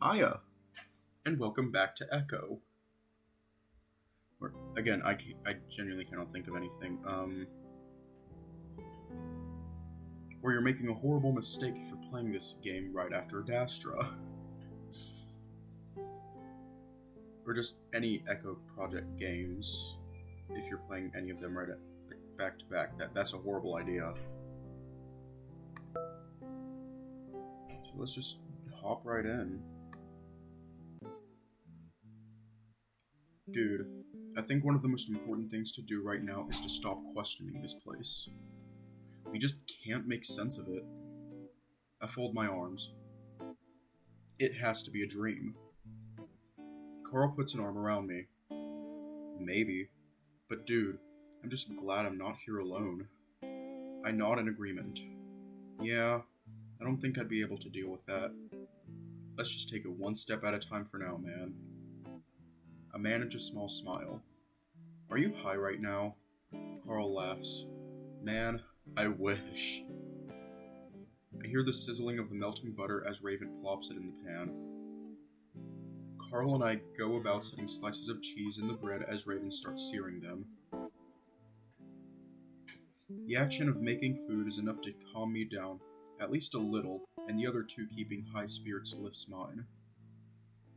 Hiya, and welcome back to Echo. Again, I genuinely cannot think of anything. Where you're making a horrible mistake if you're playing this game right after Dastra. Or just any Echo Project games, if you're playing any of them right back to back. That's a horrible idea. So let's just hop right in. Dude, I think one of the most important things to do right now is to stop questioning this place. We just can't make sense of it. I fold my arms. It has to be a dream. Carl puts an arm around me. Maybe. But dude, I'm just glad I'm not here alone. I nod in agreement. Yeah, I don't think I'd be able to deal with that. Let's just take it one step at a time for now, man. I manage a small smile. Are you high right now? Carl laughs. Man, I wish. I hear the sizzling of the melting butter as Raven plops it in the pan. Carl and I go about setting slices of cheese in the bread as Raven starts searing them. The action of making food is enough to calm me down, at least a little, and the other two keeping high spirits lifts mine.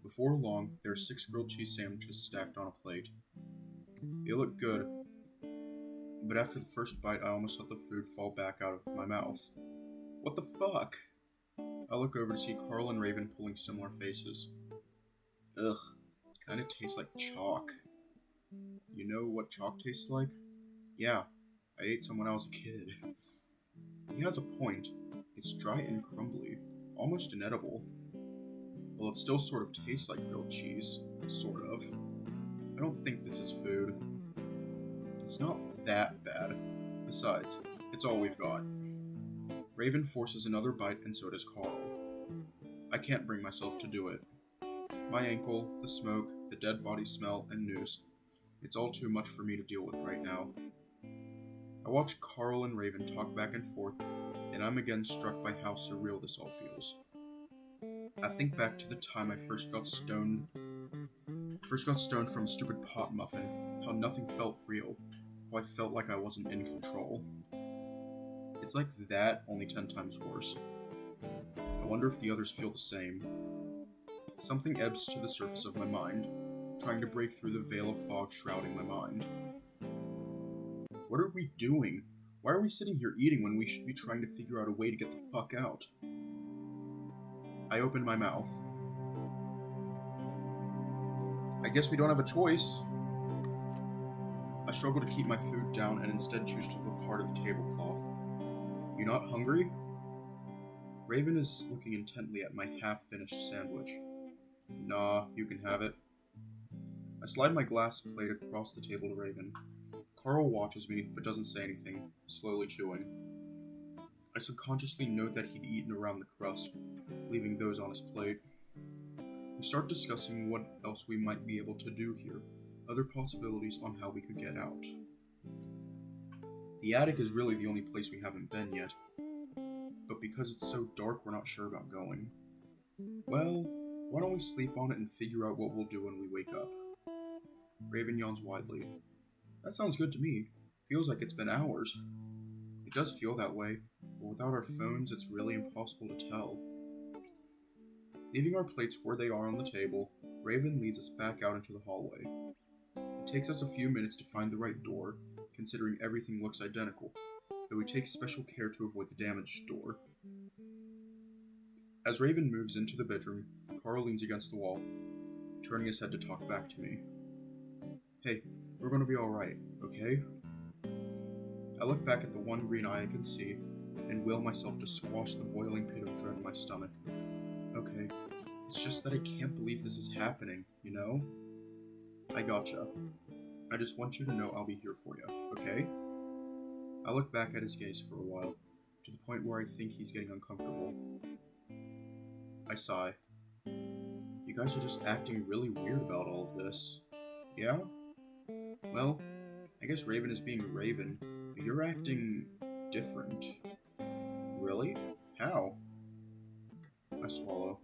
Before long, there are 6 grilled cheese sandwiches stacked on a plate. They look good, but after the first bite, I almost let the food fall back out of my mouth. What the fuck? I look over to see Carl and Raven pulling similar faces. Ugh, kinda tastes like chalk. You know what chalk tastes like? Yeah, I ate some when I was a kid. He has a point. It's dry and crumbly, almost inedible. Well, it still sort of tastes like grilled cheese. Sort of. I don't think this is food. It's not that bad. Besides, it's all we've got. Raven forces another bite, and so does Carl. I can't bring myself to do it. My ankle, the smoke, the dead body smell, and noose. It's all too much for me to deal with right now. I watch Carl and Raven talk back and forth, and I'm again struck by how surreal this all feels. I think back to the time I first got stoned from a stupid pot muffin, how nothing felt real, how I felt like I wasn't in control. It's like that, only 10 times worse. I wonder if the others feel the same. Something ebbs to the surface of my mind, trying to break through the veil of fog shrouding my mind. What are we doing? Why are we sitting here eating when we should be trying to figure out a way to get the fuck out? I open my mouth. I guess we don't have a choice. I struggle to keep my food down and instead choose to look hard at the tablecloth. You not hungry? Raven is looking intently at my half-finished sandwich. Nah, you can have it. I slide my glass plate across the table to Raven. Carl watches me, but doesn't say anything, slowly chewing. I subconsciously note that he'd eaten around the crust, leaving those on his plate. We start discussing what else we might be able to do here, other possibilities on how we could get out. The attic is really the only place we haven't been yet, but because it's so dark, we're not sure about going. Well, why don't we sleep on it and figure out what we'll do when we wake up? Raven yawns widely. That sounds good to me. Feels like it's been hours. It does feel that way, but without our phones, it's really impossible to tell. Leaving our plates where they are on the table, Raven leads us back out into the hallway. It takes us a few minutes to find the right door, considering everything looks identical, though we take special care to avoid the damaged door. As Raven moves into the bedroom, Carl leans against the wall, turning his head to talk back to me. Hey, we're gonna be alright, okay? I look back at the one green eye I can see, and will myself to squash the boiling pit of dread in my stomach. Okay, it's just that I can't believe this is happening, you know? I gotcha. I just want you to know I'll be here for you, okay? I look back at his gaze for a while, to the point where I think he's getting uncomfortable. I sigh. You guys are just acting really weird about all of this. Yeah? Well, I guess Raven is being Raven, but you're acting different. Really? How? I swallow.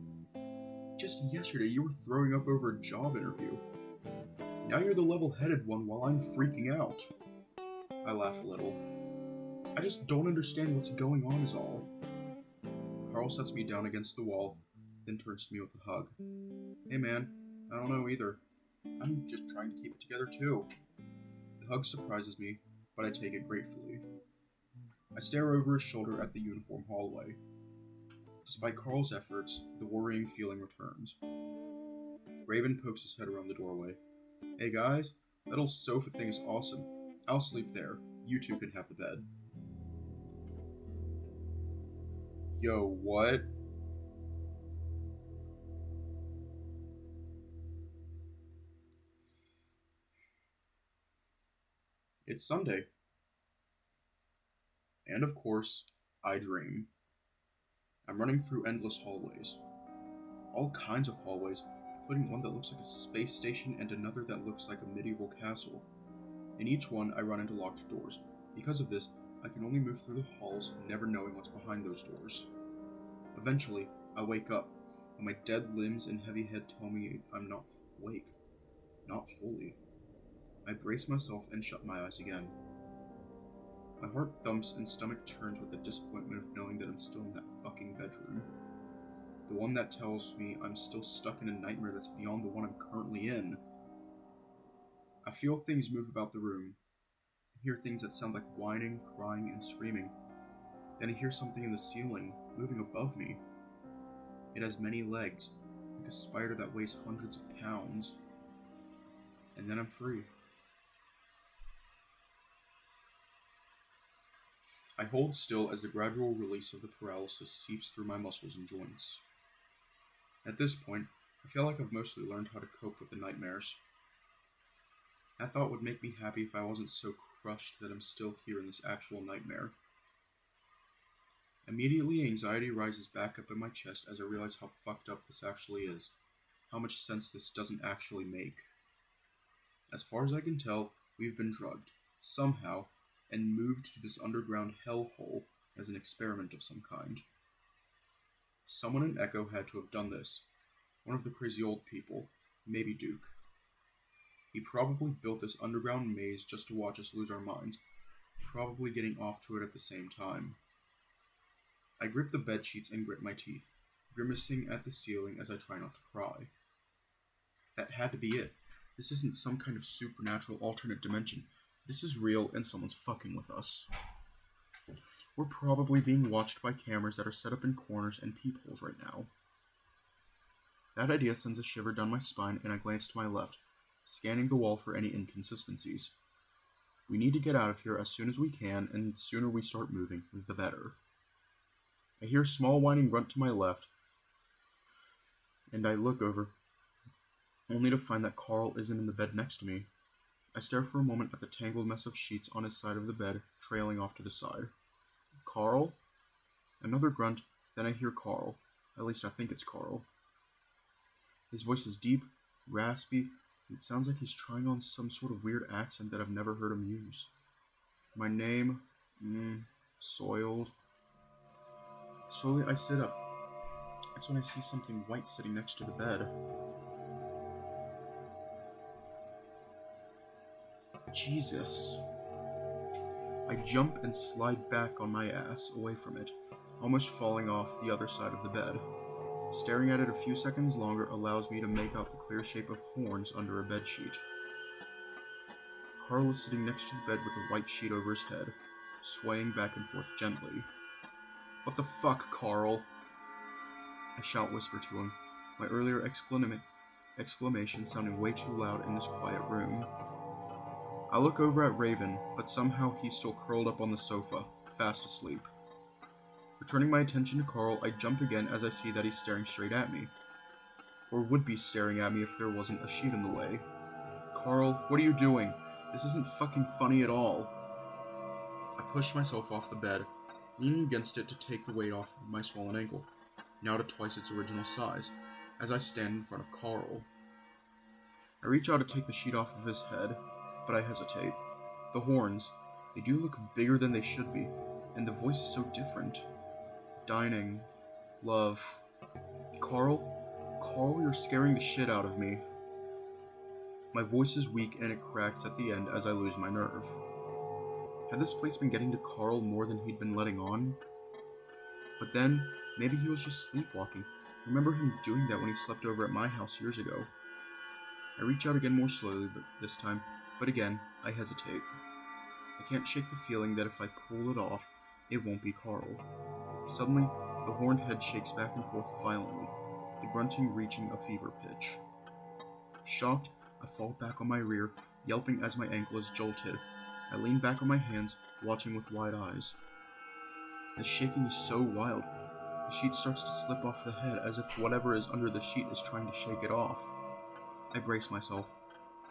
Just yesterday you were throwing up over a job interview. Now you're the level-headed one while I'm freaking out. I laugh a little. I just don't understand what's going on is all. Carl sets me down against the wall, then turns to me with a hug. Hey man, I don't know either. I'm just trying to keep it together too. The hug surprises me, but I take it gratefully. I stare over his shoulder at the uniform hallway. Despite Carl's efforts, the worrying feeling returns. Raven pokes his head around the doorway. Hey guys, that old sofa thing is awesome. I'll sleep there. You two can have the bed. Yo, what? It's Sunday. And of course, I dream. I'm running through endless hallways. All kinds of hallways, including one that looks like a space station and another that looks like a medieval castle. In each one, I run into locked doors. Because of this, I can only move through the halls, never knowing what's behind those doors. Eventually, I wake up, and my dead limbs and heavy head tell me I'm not awake. Not fully. I brace myself and shut my eyes again. My heart thumps and stomach churns with the disappointment of knowing that I'm still in that fucking bedroom. The one that tells me I'm still stuck in a nightmare that's beyond the one I'm currently in. I feel things move about the room. I hear things that sound like whining, crying, and screaming. Then I hear something in the ceiling, moving above me. It has many legs, like a spider that weighs hundreds of pounds. And then I'm free. I hold still as the gradual release of the paralysis seeps through my muscles and joints. At this point, I feel like I've mostly learned how to cope with the nightmares. That thought would make me happy if I wasn't so crushed that I'm still here in this actual nightmare. Immediately, anxiety rises back up in my chest as I realize how fucked up this actually is. How much sense this doesn't actually make. As far as I can tell, we've been drugged, somehow, and moved to this underground hellhole as an experiment of some kind. Someone in Echo had to have done this. One of the crazy old people, maybe Duke. He probably built this underground maze just to watch us lose our minds, probably getting off to it at the same time. I grip the bedsheets and grit my teeth, grimacing at the ceiling as I try not to cry. That had to be it. This isn't some kind of supernatural alternate dimension. This is real and someone's fucking with us. We're probably being watched by cameras that are set up in corners and peepholes right now. That idea sends a shiver down my spine and I glance to my left, scanning the wall for any inconsistencies. We need to get out of here as soon as we can, and the sooner we start moving, the better. I hear a small whining grunt to my left, and I look over, only to find that Carl isn't in the bed next to me. I stare for a moment at the tangled mess of sheets on his side of the bed, trailing off to the side. Carl? Another grunt, then I hear Carl. At least I think it's Carl. His voice is deep, raspy, and it sounds like he's trying on some sort of weird accent that I've never heard him use. My name? Soiled. Slowly I sit up. That's when I see something white sitting next to the bed. Jesus. I jump and slide back on my ass away from it, almost falling off the other side of the bed. Staring at it a few seconds longer allows me to make out the clear shape of horns under a bedsheet. Carl is sitting next to the bed with a white sheet over his head, swaying back and forth gently. What the fuck, Carl? I shout whisper to him, my earlier exclamation sounding way too loud in this quiet room. I look over at Raven, but somehow he's still curled up on the sofa, fast asleep. Returning my attention to Carl, I jump again as I see that he's staring straight at me. Or would be staring at me if there wasn't a sheet in the way. Carl, what are you doing? This isn't fucking funny at all. I push myself off the bed, leaning against it to take the weight off of my swollen ankle, now to twice its original size, as I stand in front of Carl. I reach out to take the sheet off of his head, but I hesitate. The horns, they do look bigger than they should be, and the voice is so different. Dining. Love. Carl? Carl, you're scaring the shit out of me. My voice is weak and it cracks at the end as I lose my nerve. Had this place been getting to Carl more than he'd been letting on? But then, maybe he was just sleepwalking. I remember him doing that when he slept over at my house years ago. I reach out again more slowly this time, but again, I hesitate. I can't shake the feeling that if I pull it off, it won't be Carl. Suddenly, the horned head shakes back and forth violently, the grunting reaching a fever pitch. Shocked, I fall back on my rear, yelping as my ankle is jolted. I lean back on my hands, watching with wide eyes. The shaking is so wild. The sheet starts to slip off the head as if whatever is under the sheet is trying to shake it off. I brace myself,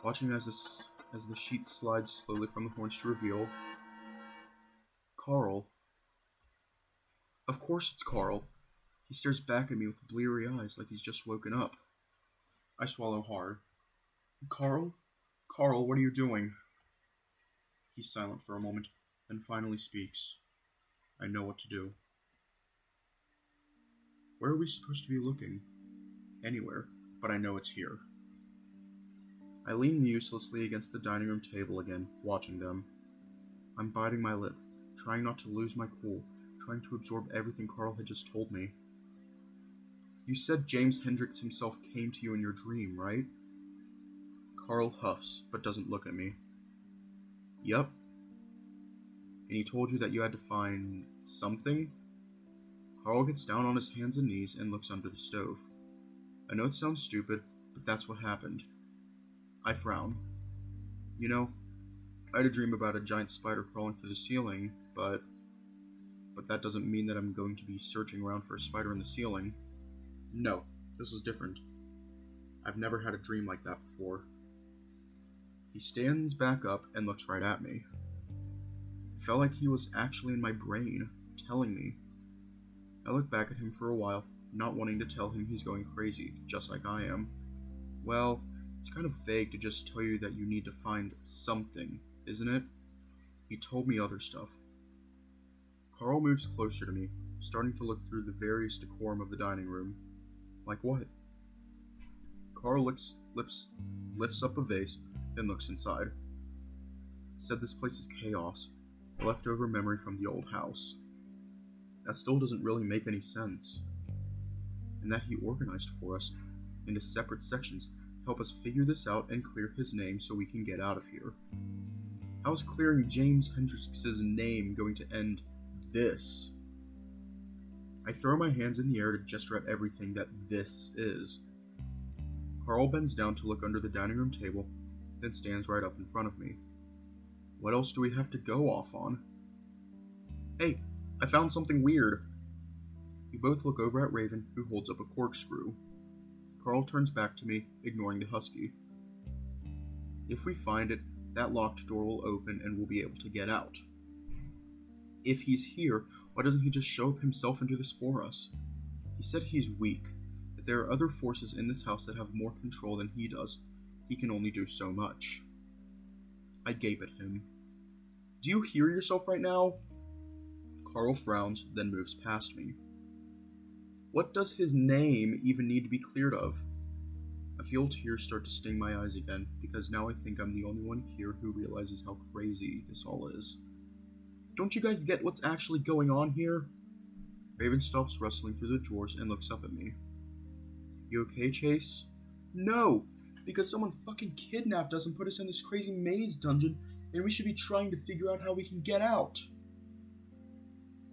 watching as the sheet slides slowly from the horns to reveal Carl. Of course it's Carl. He stares back at me with bleary eyes like he's just woken up. I swallow hard. Carl? Carl, what are you doing? He's silent for a moment, then finally speaks. I know what to do. Where are we supposed to be looking? Anywhere, but I know it's here. I lean uselessly against the dining room table again, watching them. I'm biting my lip, trying not to lose my cool, trying to absorb everything Carl had just told me. You said James Hendricks himself came to you in your dream, right? Carl huffs, but doesn't look at me. Yep. And he told you that you had to find something? Carl gets down on his hands and knees and looks under the stove. I know it sounds stupid, but that's what happened. I frown. You know, I had a dream about a giant spider crawling through the ceiling, but that doesn't mean that I'm going to be searching around for a spider in the ceiling. No, this was different. I've never had a dream like that before. He stands back up and looks right at me. It felt like he was actually in my brain, telling me. I look back at him for a while, not wanting to tell him he's going crazy, just like I am. Well, it's kind of vague to just tell you that you need to find something, isn't it? He told me other stuff. Carl moves closer to me, starting to look through the various decorum of the dining room. Like what? Carl lifts up a vase, then looks inside. Said this place is chaos, a leftover memory from the old house. That still doesn't really make any sense. And that he organized for us into separate sections to help us figure this out and clear his name so we can get out of here. How is clearing James Hendricks' name going to end this? I throw my hands in the air to gesture at everything that this is. Carl bends down to look under the dining room table, then stands right up in front of me. What else do we have to go off on? Hey, I found something weird. We both look over at Raven, who holds up a corkscrew. Carl turns back to me, ignoring the husky. If we find it, that locked door will open and we'll be able to get out. If he's here, why doesn't he just show up himself and do this for us? He said he's weak, that there are other forces in this house that have more control than he does. He can only do so much. I gape at him. Do you hear yourself right now? Carl frowns, then moves past me. What does his name even need to be cleared of? I feel tears start to sting my eyes again, because now I think I'm the only one here who realizes how crazy this all is. Don't you guys get what's actually going on here? Raven stops rustling through the drawers and looks up at me. You okay, Chase? No, because someone fucking kidnapped us and put us in this crazy maze dungeon, and we should be trying to figure out how we can get out.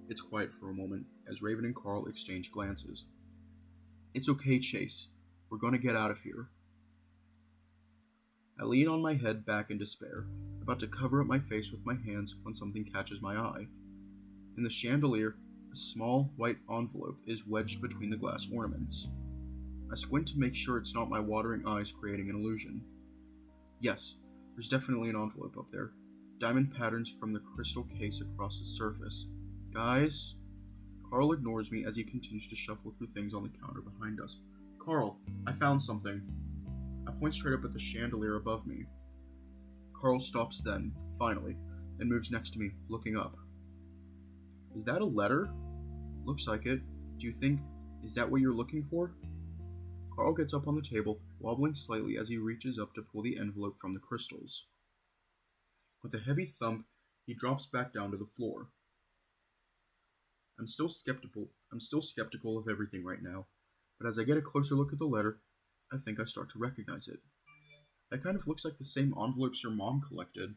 It's quiet for a moment, as Raven and Carl exchange glances. It's okay, Chase. We're gonna get out of here. I lean on my head back in despair, about to cover up my face with my hands when something catches my eye. In the chandelier, a small white envelope is wedged between the glass ornaments. I squint to make sure it's not my watering eyes creating an illusion. Yes, there's definitely an envelope up there. Diamond patterns from the crystal case across the surface. Guys? Carl ignores me as he continues to shuffle through things on the counter behind us. Carl, I found something. I point straight up at the chandelier above me. Carl stops then, finally, and moves next to me, looking up. Is that a letter? Looks like it. Do you think, is that what you're looking for? Carl gets up on the table, wobbling slightly as he reaches up to pull the envelope from the crystals. With a heavy thump, he drops back down to the floor. I'm still skeptical of everything right now, but as I get a closer look at the letter, I think I start to recognize it. That kind of looks like the same envelopes your mom collected.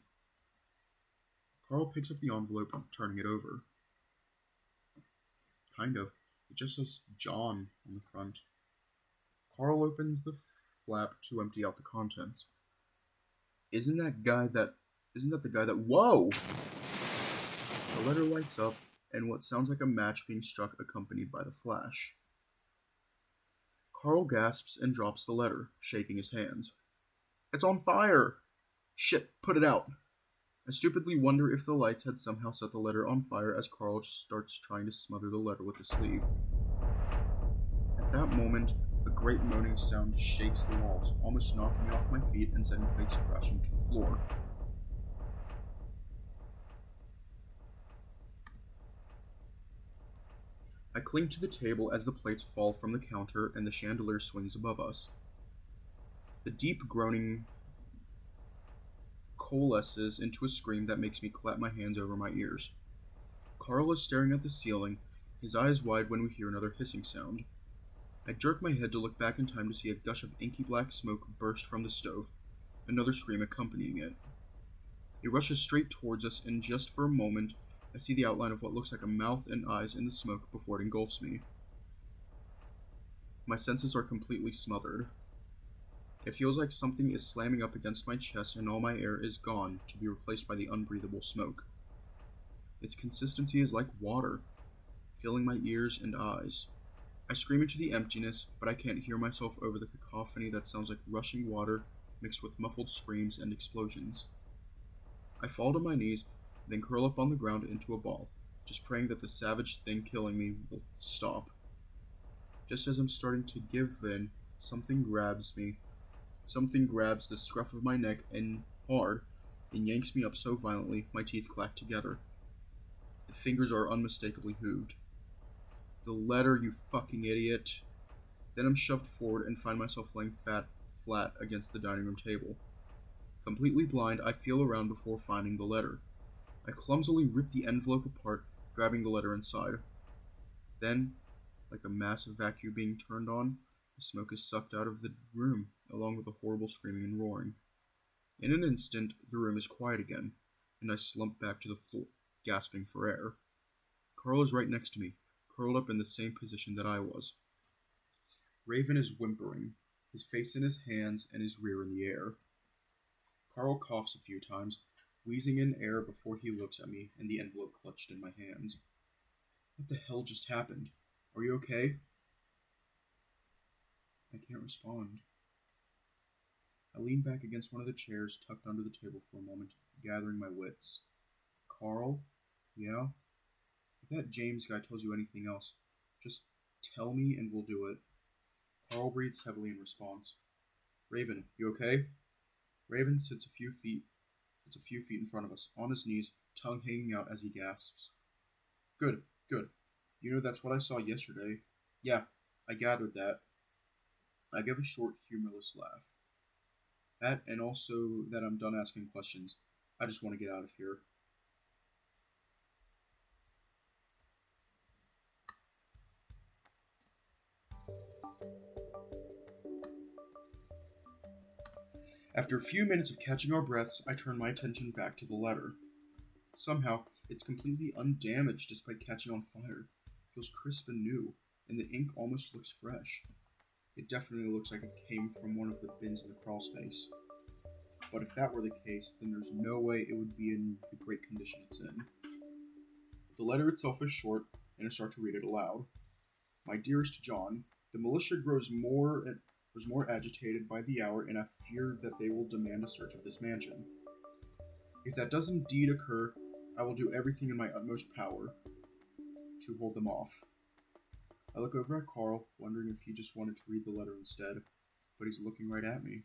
Carl picks up the envelope, turning it over. Kind of. It just says John on the front. Carl opens the flap to empty out the contents. Isn't that the guy that... Whoa! The letter lights up, and what sounds like a match being struck accompanied by the flash. Carl gasps and drops the letter, shaking his hands. It's on fire! Shit, put it out! I stupidly wonder if the lights had somehow set the letter on fire as Carl starts trying to smother the letter with the sleeve. At that moment, a great moaning sound shakes the walls, almost knocking me off my feet and sending plates crashing to the floor. I cling to the table as the plates fall from the counter and the chandelier swings above us. The deep groaning coalesces into a scream that makes me clap my hands over my ears. Carl is staring at the ceiling, his eyes wide when we hear another hissing sound. I jerk my head to look back in time to see a gush of inky black smoke burst from the stove, another scream accompanying it. It rushes straight towards us, and just for a moment, I see the outline of what looks like a mouth and eyes in the smoke before it engulfs me. My senses are completely smothered. It feels like something is slamming up against my chest and all my air is gone to be replaced by the unbreathable smoke. Its consistency is like water, filling my ears and eyes. I scream into the emptiness, but I can't hear myself over the cacophony that sounds like rushing water mixed with muffled screams and explosions. I fall to my knees, then curl up on the ground into a ball, just praying that the savage thing killing me will stop. Just as I'm starting to give in, something grabs me. Something grabs the scruff of my neck and hard, and yanks me up so violently my teeth clack together. The fingers are unmistakably hooved. The letter, you fucking idiot. Then I'm shoved forward and find myself laying flat against the dining room table. Completely blind, I feel around before finding the letter. I clumsily rip the envelope apart, grabbing the letter inside. Then, like a massive vacuum being turned on, the smoke is sucked out of the room, along with the horrible screaming and roaring. In an instant, the room is quiet again, and I slump back to the floor, gasping for air. Carl is right next to me, curled up in the same position that I was. Raven is whimpering, his face in his hands and his rear in the air. Carl coughs a few times, wheezing in air before he looks at me and the envelope clutched in my hands. What the hell just happened? Are you okay? I can't respond. I lean back against one of the chairs tucked under the table for a moment, gathering my wits. Carl? Yeah? If that James guy tells you anything else, just tell me and we'll do it. Carl breathes heavily in response. Raven, you okay? Raven sits a few feet in front of us, on his knees, tongue hanging out as he gasps. Good. You know that's what I saw yesterday. Yeah, I gathered that. I give a short, humorless laugh. That, and also that I'm done asking questions. I just want to get out of here. After a few minutes of catching our breaths, I turn my attention back to the letter. Somehow, it's completely undamaged despite catching on fire. It feels crisp and new, and the ink almost looks fresh. It definitely looks like it came from one of the bins in the crawl space. But if that were the case, then there's no way it would be in the great condition it's in. The letter itself is short, and I start to read it aloud. My dearest John, the militia grows more agitated by the hour, and I fear that they will demand a search of this mansion. If that does indeed occur, I will do everything in my utmost power to hold them off. I look over at Carl, wondering if he just wanted to read the letter instead, but he's looking right at me.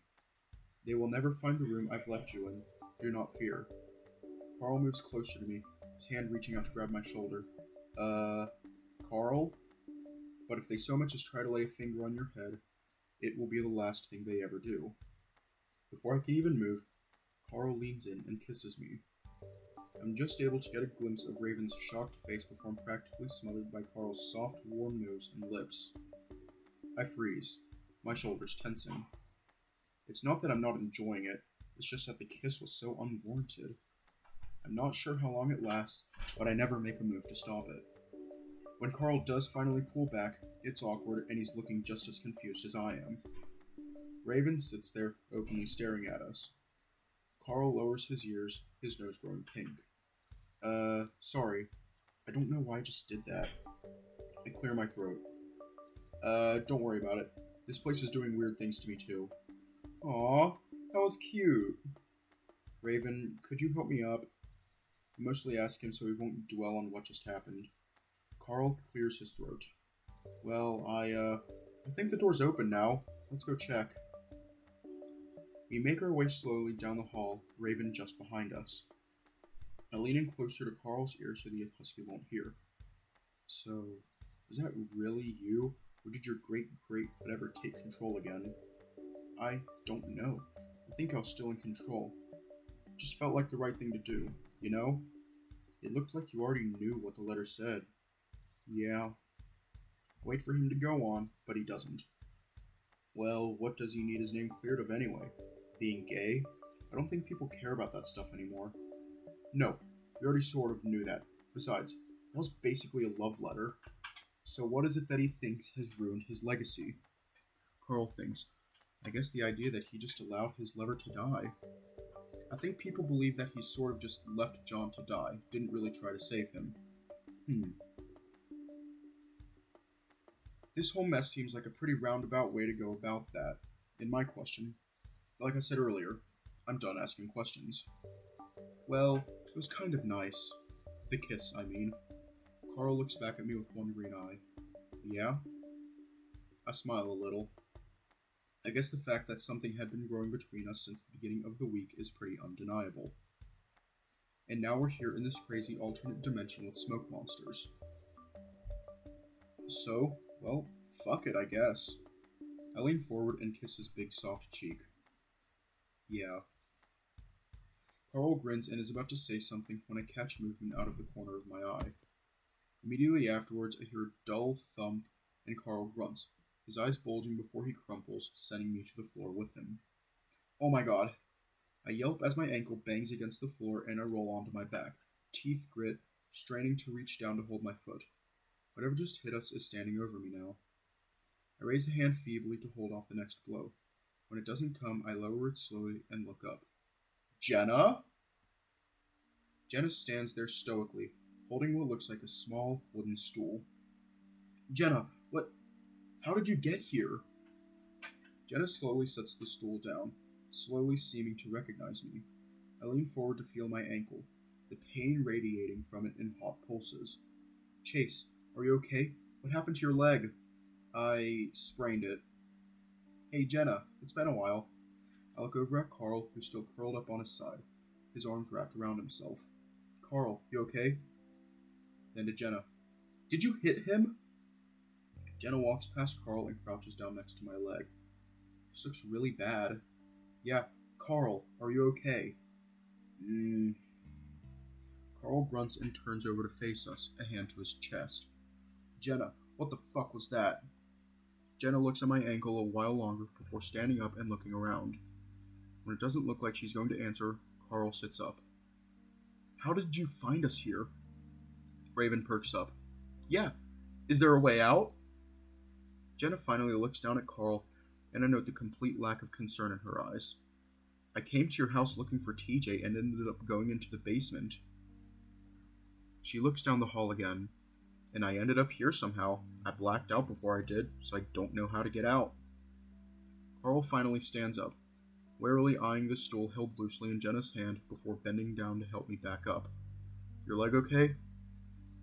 They will never find the room I've left you in. Do not fear. Carl moves closer to me, his hand reaching out to grab my shoulder. Carl? But if they so much as try to lay a finger on your head, It will be the last thing they ever do. Before I can even move, Carl leans in and kisses me. I'm just able to get a glimpse of Raven's shocked face before I'm practically smothered by Carl's soft, warm nose and lips. I freeze, my shoulders tensing. It's not that I'm not enjoying it, it's just that the kiss was so unwarranted. I'm not sure how long it lasts, but I never make a move to stop it. When Carl does finally pull back, it's awkward and he's looking just as confused as I am. Raven sits there, openly staring at us. Carl lowers his ears, his nose growing pink. Sorry. I don't know why I just did that. I clear my throat. Don't worry about it. This place is doing weird things to me too. Aw, that was cute. Raven, could you help me up? I mostly ask him so he won't dwell on what just happened. Carl clears his throat. Well, I think the door's open now. Let's go check. We make our way slowly down the hall, Raven just behind us. I lean in closer to Carl's ear so the husky won't hear. So, is that really you? Or did your great-whatever take control again? I don't know. I think I was still in control. It just felt like the right thing to do, you know? It looked like you already knew what the letter said. Yeah. Wait for him to go on, but he doesn't. Well, what does he need his name cleared of anyway? Being gay? I don't think people care about that stuff anymore. No, we already sort of knew that. Besides, that was basically a love letter. So what is it that he thinks has ruined his legacy? Carl thinks, I guess the idea that he just allowed his lover to die. I think people believe that he sort of just left John to die, didn't really try to save him. This whole mess seems like a pretty roundabout way to go about that. In my question, like I said earlier, I'm done asking questions. Well, it was kind of nice. The kiss, I mean. Carl looks back at me with one green eye. Yeah? I smile a little. I guess the fact that something had been growing between us since the beginning of the week is pretty undeniable. And now we're here in this crazy alternate dimension with smoke monsters. So, well, fuck it, I guess. I lean forward and kiss his big soft cheek. Yeah. Carl grins and is about to say something when I catch movement out of the corner of my eye. Immediately afterwards, I hear a dull thump and Carl grunts, his eyes bulging before he crumples, sending me to the floor with him. Oh my god. I yelp as my ankle bangs against the floor and I roll onto my back, teeth grit, straining to reach down to hold my foot. Whatever just hit us is standing over me now. I raise a hand feebly to hold off the next blow. When it doesn't come, I lower it slowly and look up. Jenna? Jenna stands there stoically, holding what looks like a small wooden stool. Jenna, what? How did you get here? Jenna slowly sets the stool down, slowly seeming to recognize me. I lean forward to feel my ankle, the pain radiating from it in hot pulses. Chase, are you okay? What happened to your leg? I sprained it. Hey Jenna, it's been a while. I look over at Carl, who's still curled up on his side, his arms wrapped around himself. Carl, you okay? Then to Jenna. Did you hit him? Jenna walks past Carl and crouches down next to my leg. This looks really bad. Yeah, Carl, are you okay? Carl grunts and turns over to face us, a hand to his chest. Jenna, what the fuck was that? Jenna looks at my ankle a while longer before standing up and looking around. When it doesn't look like she's going to answer, Carl sits up. How did you find us here? Raven perks up. Yeah, is there a way out? Jenna finally looks down at Carl, and I note the complete lack of concern in her eyes. I came to your house looking for TJ and ended up going into the basement. She looks down the hall again. And I ended up here somehow. I blacked out before I did, so I don't know how to get out. Carl finally stands up, warily eyeing the stool held loosely in Jenna's hand before bending down to help me back up. Your leg okay?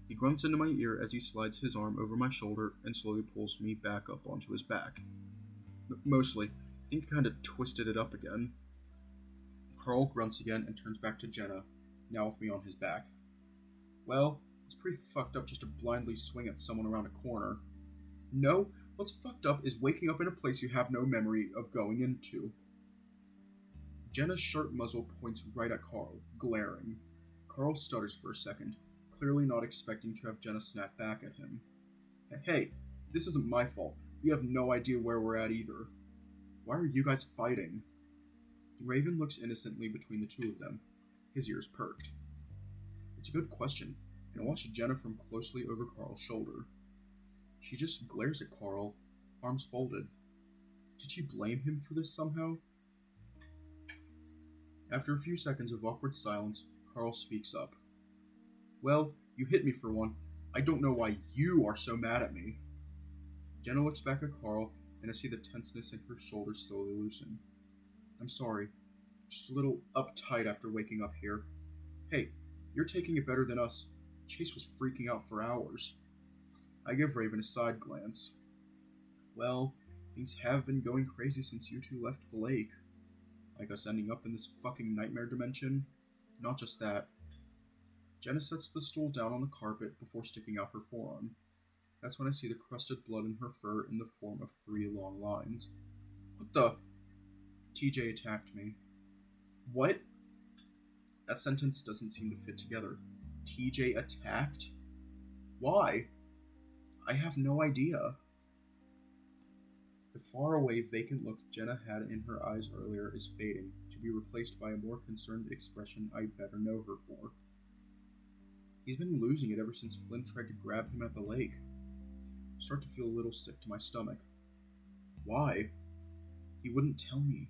He grunts into my ear as he slides his arm over my shoulder and slowly pulls me back up onto his back. Mostly. I think he kind of twisted it up again. Carl grunts again and turns back to Jenna, now with me on his back. Well, it's pretty fucked up just to blindly swing at someone around a corner. No, What's fucked up is waking up in a place you have no memory of going into. Jenna's sharp muzzle points right at Carl, glaring. Carl stutters for a second, clearly not expecting to have Jenna snap back at him. Hey, this isn't my fault. We have no idea where we're at either. Why are you guys fighting? Raven looks innocently between the two of them, his ears perked. It's a good question, and I watch Jenna from closely over Carl's shoulder. She just glares at Carl, arms folded. Did she blame him for this somehow? After a few seconds of awkward silence, Carl speaks up. Well, you hit me for one. I don't know why you are so mad at me. Jenna looks back at Carl, and I see the tenseness in her shoulders slowly loosen. I'm sorry. Just a little uptight after waking up here. Hey, you're taking it better than us. Chase was freaking out for hours. I give Raven a side glance. Well, things have been going crazy since you two left the lake. Like us ending up in this fucking nightmare dimension. Not just that. Jenna sets the stool down on the carpet before sticking out her forearm. That's when I see the crusted blood in her fur in the form of 3 long lines. What the? TJ attacked me. What? That sentence doesn't seem to fit together. TJ attacked? Why? I have no idea. The faraway, vacant look Jenna had in her eyes earlier is fading, to be replaced by a more concerned expression I'd better know her for. He's been losing it ever since Flynn tried to grab him at the lake. I start to feel a little sick to my stomach. Why? He wouldn't tell me.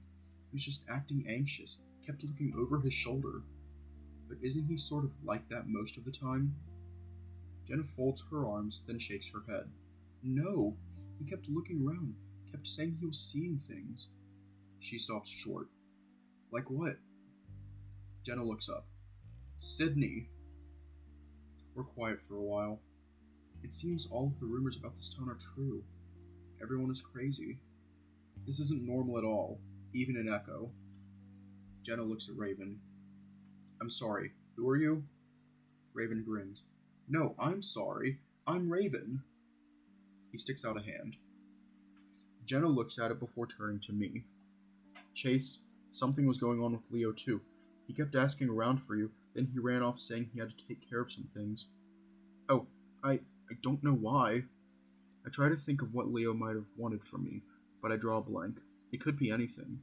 He was just acting anxious, kept looking over his shoulder. But isn't he sort of like that most of the time? Jenna folds her arms, then shakes her head. No, he kept looking around, kept saying he was seeing things. She stops short. Like what? Jenna looks up. Sydney. We're quiet for a while. It seems all of the rumors about this town are true. Everyone is crazy. This isn't normal at all, even in Echo. Jenna looks at Raven. I'm sorry, who are you? Raven grins. No, I'm sorry. I'm Raven. He sticks out a hand. Jenna looks at it before turning to me. Chase, something was going on with Leo too. He kept asking around for you, then he ran off saying he had to take care of some things. Oh, I don't know why. I try to think of what Leo might have wanted from me, but I draw a blank. It could be anything.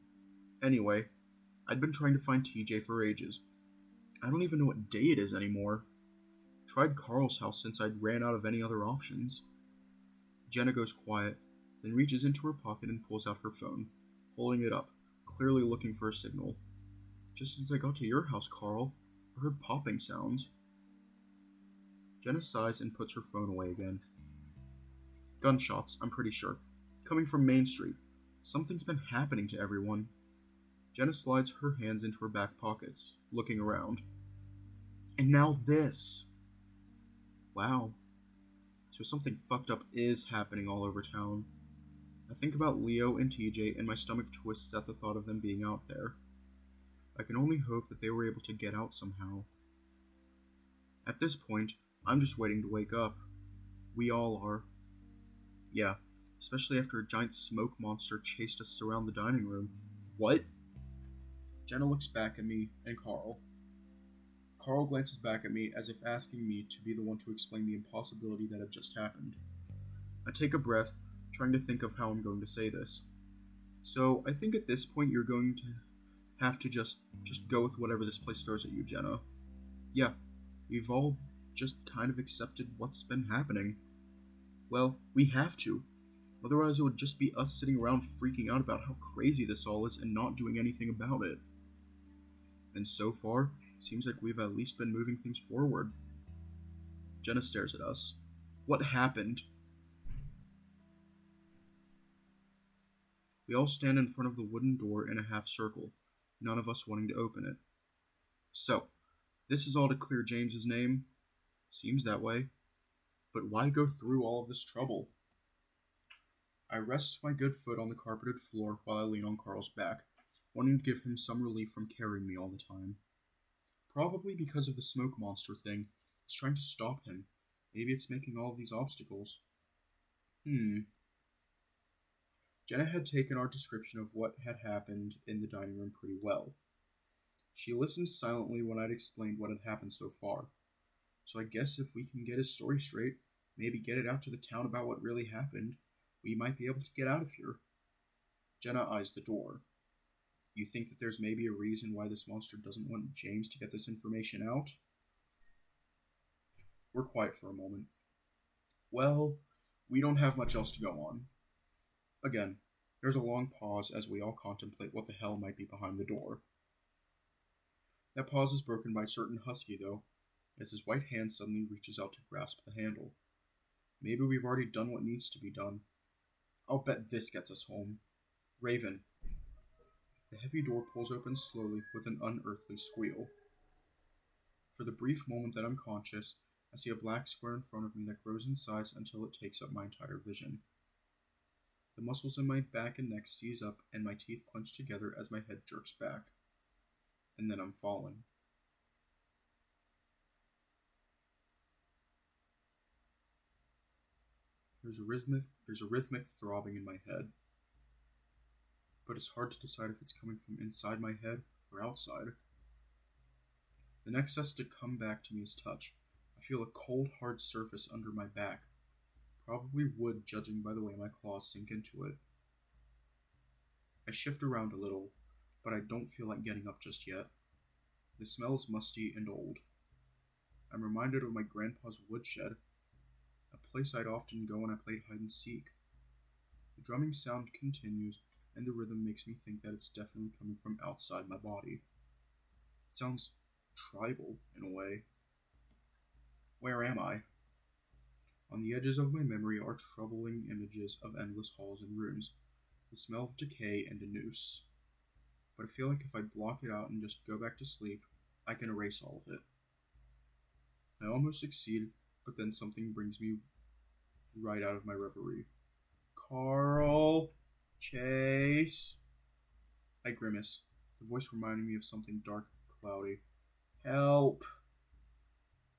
Anyway, I'd been trying to find TJ for ages. I don't even know what day it is anymore. Tried Carl's house since I'd ran out of any other options. Jenna goes quiet, then reaches into her pocket and pulls out her phone, holding it up, clearly looking for a signal. Just as I got to your house, Carl, I heard popping sounds. Jenna sighs and puts her phone away again. Gunshots, I'm pretty sure. Coming from Main Street. Something's been happening to everyone. Jenna slides her hands into her back pockets, looking around. And now this! Wow. So something fucked up is happening all over town. I think about Leo and TJ and my stomach twists at the thought of them being out there. I can only hope that they were able to get out somehow. At this point, I'm just waiting to wake up. We all are. Yeah, especially after a giant smoke monster chased us around the dining room. What? Jenna looks back at me and Carl. Carl glances back at me as if asking me to be the one to explain the impossibility that had just happened. I take a breath, trying to think of how I'm going to say this. So, I think at this point you're going to have to just go with whatever this place throws at you, Jenna. Yeah, we've all just kind of accepted what's been happening. Well, we have to. Otherwise it would just be us sitting around freaking out about how crazy this all is and not doing anything about it. And so far, it seems like we've at least been moving things forward. Jenna stares at us. What happened? We all stand in front of the wooden door in a half circle, none of us wanting to open it. So, this is all to clear James's name? Seems that way. But why go through all of this trouble? I rest my good foot on the carpeted floor while I lean on Carl's back, wanting to give him some relief from carrying me all the time. Probably because of the smoke monster thing. It's trying to stop him. Maybe it's making all of these obstacles. Jenna had taken our description of what had happened in the dining room pretty well. She listened silently when I'd explained what had happened so far. So I guess if we can get his story straight, maybe get it out to the town about what really happened, we might be able to get out of here. Jenna eyes the door. You think that there's maybe a reason why this monster doesn't want James to get this information out? We're quiet for a moment. Well, we don't have much else to go on. Again, there's a long pause as we all contemplate what the hell might be behind the door. That pause is broken by a certain husky, though, as his white hand suddenly reaches out to grasp the handle. Maybe we've already done what needs to be done. I'll bet this gets us home. Raven. The heavy door pulls open slowly with an unearthly squeal. For the brief moment that I'm conscious, I see a black square in front of me that grows in size until it takes up my entire vision. The muscles in my back and neck seize up, and my teeth clench together as my head jerks back. And then I'm falling. There's a rhythmic throbbing in my head. But it's hard to decide if it's coming from inside my head or outside. The next has to come back to me is touch. I feel a cold, hard surface under my back. Probably wood, judging by the way my claws sink into it. I shift around a little, but I don't feel like getting up just yet. The smell is musty and old. I'm reminded of my grandpa's woodshed, a place I'd often go when I played hide and seek. The drumming sound continues, and the rhythm makes me think that it's definitely coming from outside my body. It sounds tribal, in a way. Where am I? On the edges of my memory are troubling images of endless halls and rooms, the smell of decay and a noose. But I feel like if I block it out and just go back to sleep, I can erase all of it. I almost succeed, but then something brings me right out of my reverie. Carl! Chase! I grimace, the voice reminding me of something dark, cloudy. Help!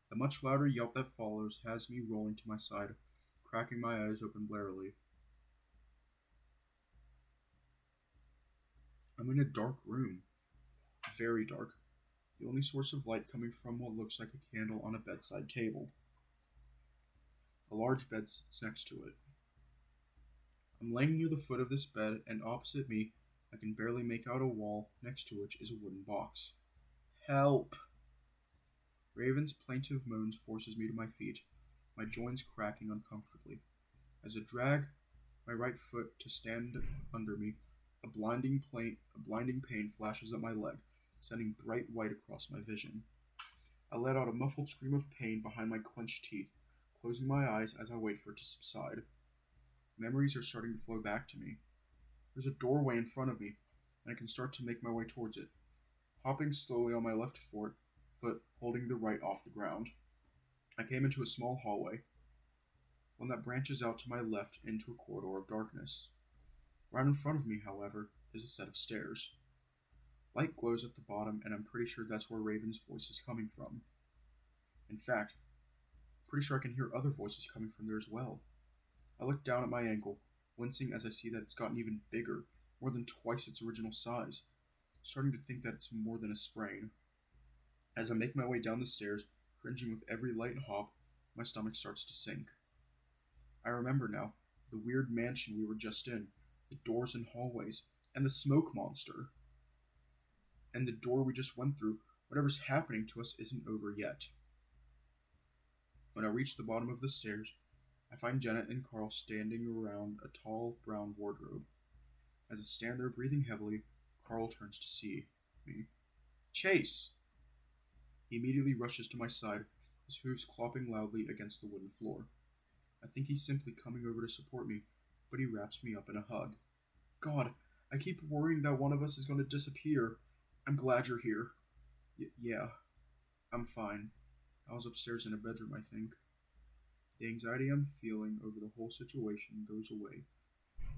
The much louder yelp that follows has me rolling to my side, cracking my eyes open blearily. I'm in a dark room. Very dark. The only source of light coming from what looks like a candle on a bedside table. A large bed sits next to it. I'm laying near the foot of this bed, and opposite me, I can barely make out a wall, next to which is a wooden box. Help! Raven's plaintive moans forces me to my feet, my joints cracking uncomfortably. As I drag my right foot to stand under me, a blinding pain flashes at my leg, sending bright white across my vision. I let out a muffled scream of pain behind my clenched teeth, closing my eyes as I wait for it to subside. Memories are starting to flow back to me. There's a doorway in front of me, and I can start to make my way towards it, hopping slowly on my left foot, holding the right off the ground. I came into a small hallway, one that branches out to my left into a corridor of darkness. Right in front of me, however, is a set of stairs. Light glows at the bottom, and I'm pretty sure that's where Raven's voice is coming from. In fact, I'm pretty sure I can hear other voices coming from there as well. I look down at my ankle, wincing as I see that it's gotten even bigger, more than twice its original size, starting to think that it's more than a sprain. As I make my way down the stairs, cringing with every light hop, my stomach starts to sink. I remember now, the weird mansion we were just in, the doors and hallways, and the smoke monster. And the door we just went through, whatever's happening to us isn't over yet. When I reach the bottom of the stairs, I find Jenna and Carl standing around a tall brown wardrobe. As I stand there breathing heavily, Carl turns to see me. Chase! He immediately rushes to my side, his hooves clopping loudly against the wooden floor. I think he's simply coming over to support me, but he wraps me up in a hug. God, I keep worrying that one of us is going to disappear. I'm glad you're here. Yeah, I'm fine. I was upstairs in a bedroom, I think. The anxiety I'm feeling over the whole situation goes away,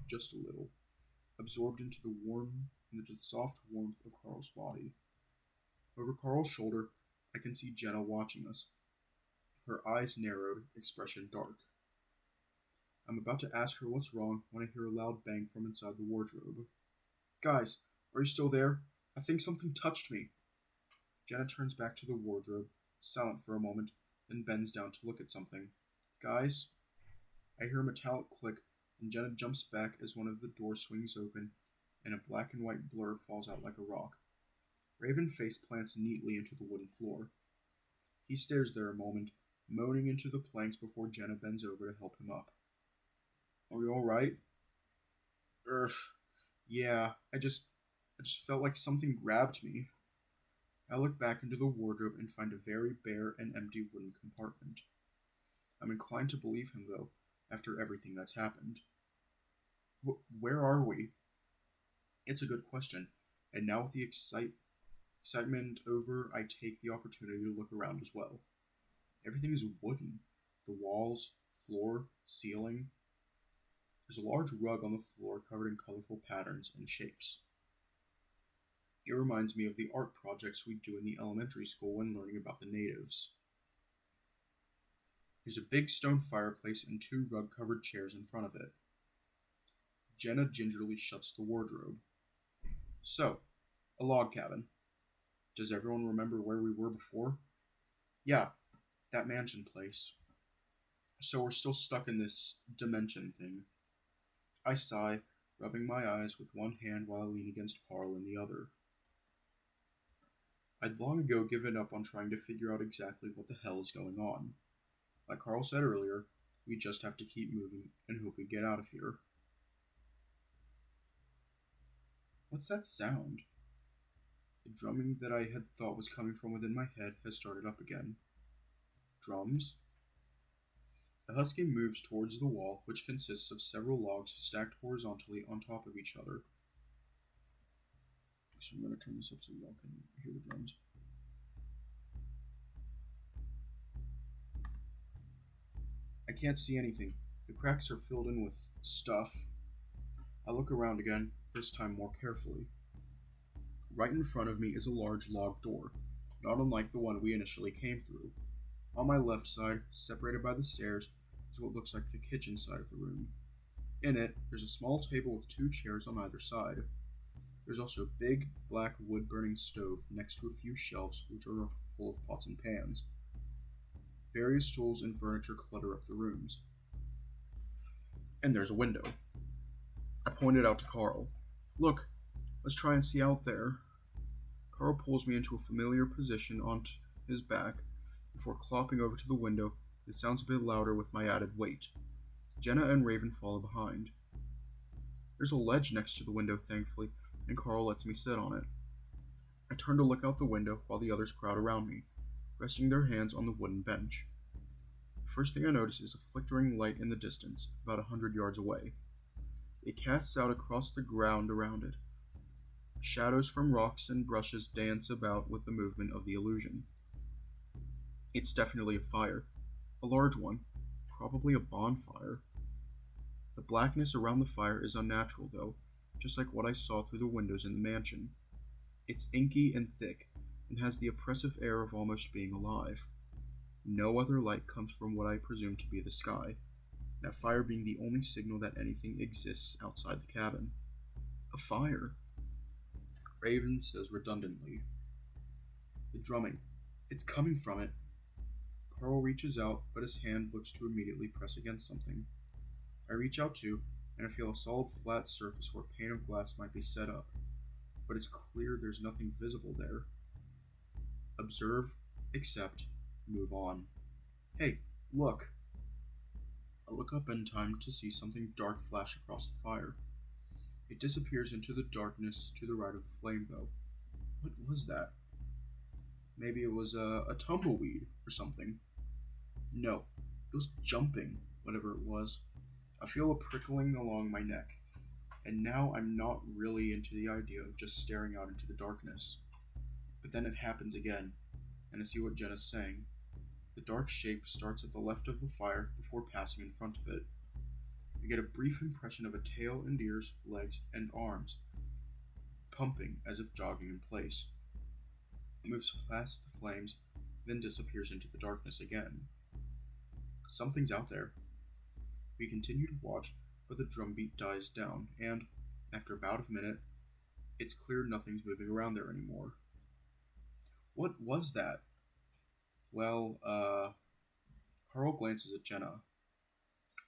just a little, absorbed into the soft warmth of Carl's body. Over Carl's shoulder, I can see Jenna watching us, her eyes narrowed, expression dark. I'm about to ask her what's wrong when I hear a loud bang from inside the wardrobe. Guys, are you still there? I think something touched me. Jenna turns back to the wardrobe, silent for a moment, then bends down to look at something. Guys? I hear a metallic click, and Jenna jumps back as one of the doors swings open, and a black and white blur falls out like a rock. Raven face plants neatly into the wooden floor. He stares there a moment, moaning into the planks before Jenna bends over to help him up. Are you alright? Yeah, I just felt like something grabbed me. I look back into the wardrobe and find a very bare and empty wooden compartment. I'm inclined to believe him, though, after everything that's happened. Where are we? It's a good question, and now with the excitement over, I take the opportunity to look around as well. Everything is wooden. The walls, floor, ceiling. There's a large rug on the floor covered in colorful patterns and shapes. It reminds me of the art projects we do in the elementary school when learning about the natives. There's a big stone fireplace and 2 rug-covered chairs in front of it. Jenna gingerly shuts the wardrobe. So, a log cabin. Does everyone remember where we were before? Yeah, that mansion place. So we're still stuck in this dimension thing. I sigh, rubbing my eyes with one hand while I lean against Carl in the other. I'd long ago given up on trying to figure out exactly what the hell is going on. Like Carl said earlier, we just have to keep moving and hope we get out of here. What's that sound? The drumming that I had thought was coming from within my head has started up again. Drums? The husky moves towards the wall, which consists of several logs stacked horizontally on top of each other. So I'm going to turn this up so y'all can hear the drums. I can't see anything. The cracks are filled in with stuff. I look around again, this time more carefully. Right in front of me is a large log door, not unlike the one we initially came through. On my left side, separated by the stairs, is what looks like the kitchen side of the room. In it, there's a small table with 2 chairs on either side. There's also a big, black wood-burning stove next to a few shelves which are full of pots and pans. Various tools and furniture clutter up the rooms. And there's a window. I point it out to Carl. Look, let's try and see out there. Carl pulls me into a familiar position onto his back before clopping over to the window. It sounds a bit louder with my added weight. Jenna and Raven follow behind. There's a ledge next to the window, thankfully, and Carl lets me sit on it. I turn to look out the window while the others crowd around me, resting their hands on the wooden bench. The first thing I notice is a flickering light in the distance, about 100 yards away. It casts out across the ground around it. Shadows from rocks and brushes dance about with the movement of the illusion. It's definitely a fire. A large one. Probably a bonfire. The blackness around the fire is unnatural, though, just like what I saw through the windows in the mansion. It's inky and thick, and has the oppressive air of almost being alive. No other light comes from what I presume to be the sky, that fire being the only signal that anything exists outside the cabin. A fire. Raven says redundantly. The drumming. It's coming from it. Carl reaches out, but his hand looks to immediately press against something. I reach out too, and I feel a solid flat surface where a pane of glass might be set up, but it's clear there's nothing visible there. Observe, accept, move on. Hey, look! I look up in time to see something dark flash across the fire. It disappears into the darkness to the right of the flame, though. What was that? Maybe it was a tumbleweed or something. No, it was jumping, whatever it was. I feel a prickling along my neck, and now I'm not really into the idea of just staring out into the darkness. But then it happens again, and I see what Jenna's saying. The dark shape starts at the left of the fire before passing in front of it. I get a brief impression of a tail and ears, legs, and arms, pumping as if jogging in place. It moves past the flames, then disappears into the darkness again. Something's out there. We continue to watch, but the drumbeat dies down, and, after about a minute, it's clear nothing's moving around there anymore. What was that? Well, Carl glances at Jenna.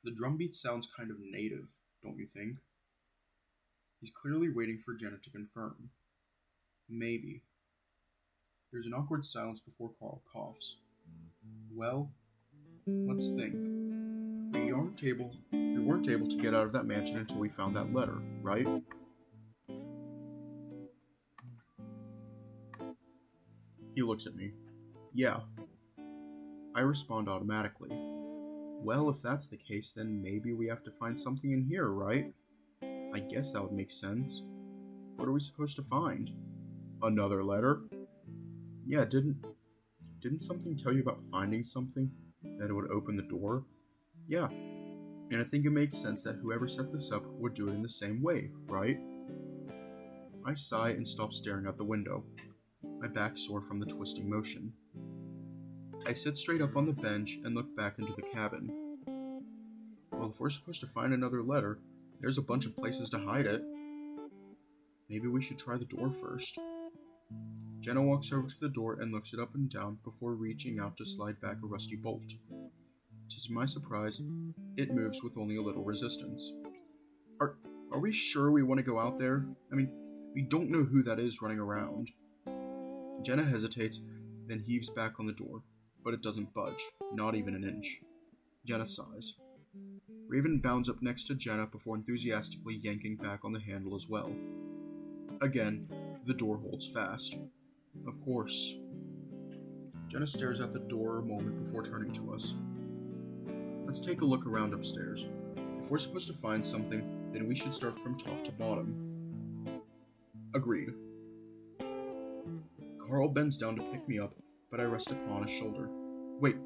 The drumbeat sounds kind of native, don't you think? He's clearly waiting for Jenna to confirm. Maybe. There's an awkward silence before Carl coughs. Well, let's think. We weren't able to get out of that mansion until we found that letter, right? He looks at me. Yeah. I respond automatically. Well, if that's the case, then maybe we have to find something in here, right? I guess that would make sense. What are we supposed to find? Another letter? Yeah, didn't something tell you about finding something? That it would open the door? Yeah. And I think it makes sense that whoever set this up would do it in the same way, right? I sigh and stop staring out the window. My back sore from the twisting motion. I sit straight up on the bench and look back into the cabin. Well, if we're supposed to find another letter, there's a bunch of places to hide it. Maybe we should try the door first. Jenna walks over to the door and looks it up and down before reaching out to slide back a rusty bolt. To my surprise, it moves with only a little resistance. Are we sure we want to go out there? I mean, we don't know who that is running around. Jenna hesitates, then heaves back on the door, but it doesn't budge, not even an inch. Jenna sighs. Raven bounds up next to Jenna before enthusiastically yanking back on the handle as well. Again, the door holds fast. Of course. Jenna stares at the door a moment before turning to us. Let's take a look around upstairs. If we're supposed to find something, then we should start from top to bottom. Agreed. Carl bends down to pick me up, but I rest upon his shoulder. Wait,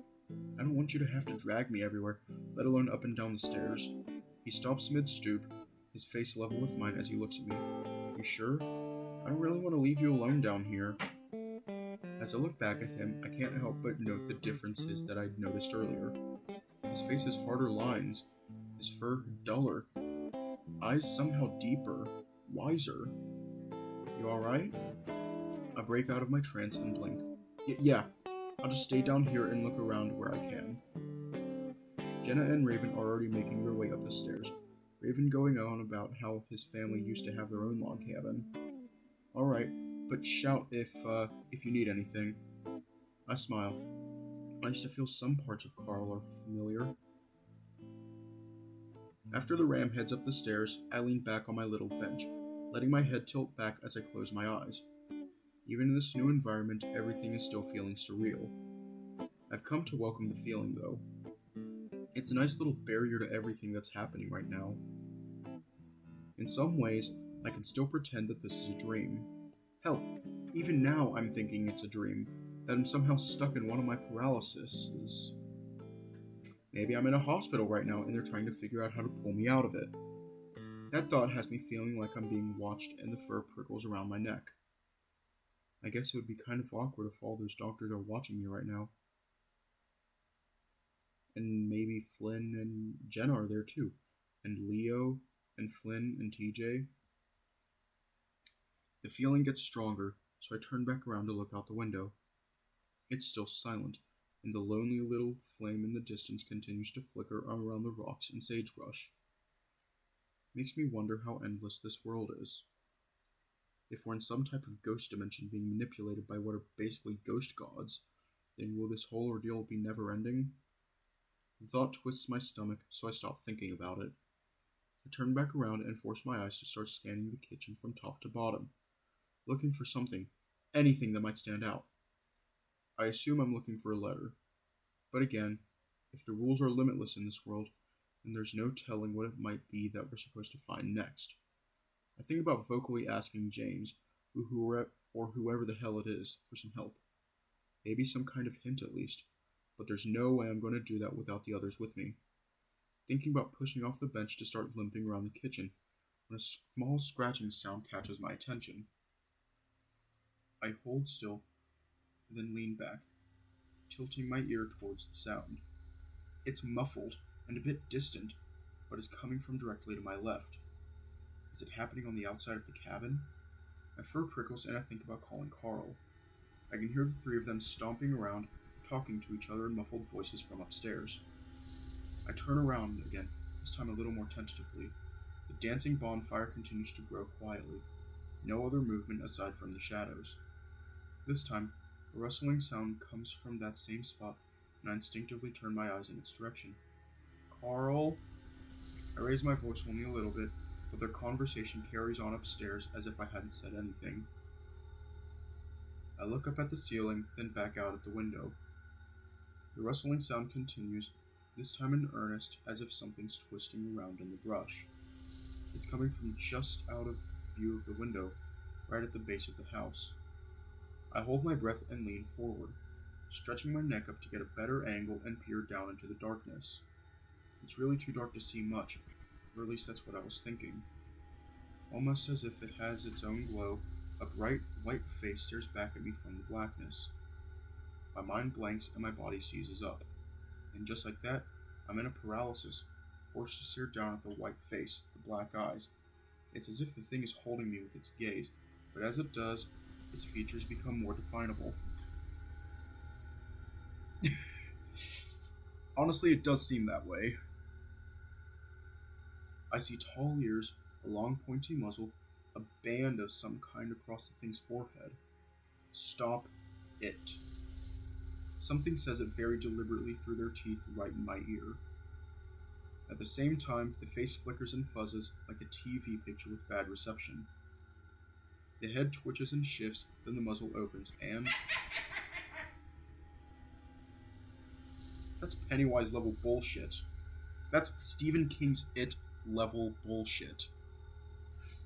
I don't want you to have to drag me everywhere, let alone up and down the stairs. He stops mid-stoop, his face level with mine as he looks at me. You sure? I don't really want to leave you alone down here. As I look back at him, I can't help but note the differences that I'd noticed earlier. His face has harder lines, his fur duller, eyes somehow deeper, wiser. You alright? I break out of my trance and blink. Yeah, I'll just stay down here and look around where I can. Jenna and Raven are already making their way up the stairs, Raven going on about how his family used to have their own log cabin. Alright, but shout if you need anything. I smile. I used to feel some parts of Carl are familiar. After the ram heads up the stairs, I lean back on my little bench, letting my head tilt back as I close my eyes. Even in this new environment, everything is still feeling surreal. I've come to welcome the feeling, though. It's a nice little barrier to everything that's happening right now. In some ways, I can still pretend that this is a dream. Hell, even now I'm thinking it's a dream, that I'm somehow stuck in one of my paralyses. Maybe I'm in a hospital right now and they're trying to figure out how to pull me out of it. That thought has me feeling like I'm being watched and the fur prickles around my neck. I guess it would be kind of awkward if all those doctors are watching me right now. And maybe Flynn and Jenna are there too. And Leo and Flynn and TJ. The feeling gets stronger, so I turn back around to look out the window. It's still silent, and the lonely little flame in the distance continues to flicker around the rocks and sagebrush. Makes me wonder how endless this world is. If we're in some type of ghost dimension being manipulated by what are basically ghost gods, then will this whole ordeal be never-ending? The thought twists my stomach, so I stop thinking about it. I turn back around and force my eyes to start scanning the kitchen from top to bottom, looking for something, anything that might stand out. I assume I'm looking for a letter. But again, if the rules are limitless in this world, then there's no telling what it might be that we're supposed to find next. I think about vocally asking James, or whoever the hell it is, for some help. Maybe some kind of hint at least, but there's no way I'm going to do that without the others with me. Thinking about pushing off the bench to start limping around the kitchen, when a small scratching sound catches my attention. I hold still, then lean back, tilting my ear towards the sound. It's muffled and a bit distant, but is coming from directly to my left. Is it happening on the outside of the cabin? My fur prickles and I think about calling Carl. I can hear the three of them stomping around, talking to each other in muffled voices from upstairs. I turn around again, this time a little more tentatively. The dancing bonfire continues to grow quietly. No other movement aside from the shadows. This time, a rustling sound comes from that same spot, and I instinctively turn my eyes in its direction. Carl? I raise my voice only a little bit, but their conversation carries on upstairs as if I hadn't said anything. I look up at the ceiling, then back out at the window. The rustling sound continues, this time in earnest, as if something's twisting around in the brush. It's coming from just out of view of the window, right at the base of the house. I hold my breath and lean forward, stretching my neck up to get a better angle and peer down into the darkness. It's really too dark to see much, or at least that's what I was thinking. Almost as if it has its own glow, a bright white face stares back at me from the blackness. My mind blanks and my body seizes up. And just like that, I'm in a paralysis, forced to stare down at the white face, the black eyes. It's as if the thing is holding me with its gaze, but as it does, its features become more definable. Honestly, it does seem that way. I see tall ears, a long pointy muzzle, a band of some kind across the thing's forehead. Stop it. Something says it very deliberately through their teeth right in my ear. At the same time, the face flickers and fuzzes like a TV picture with bad reception. The head twitches and shifts, then the muzzle opens, and... That's Pennywise level bullshit. That's Stephen King's It level bullshit.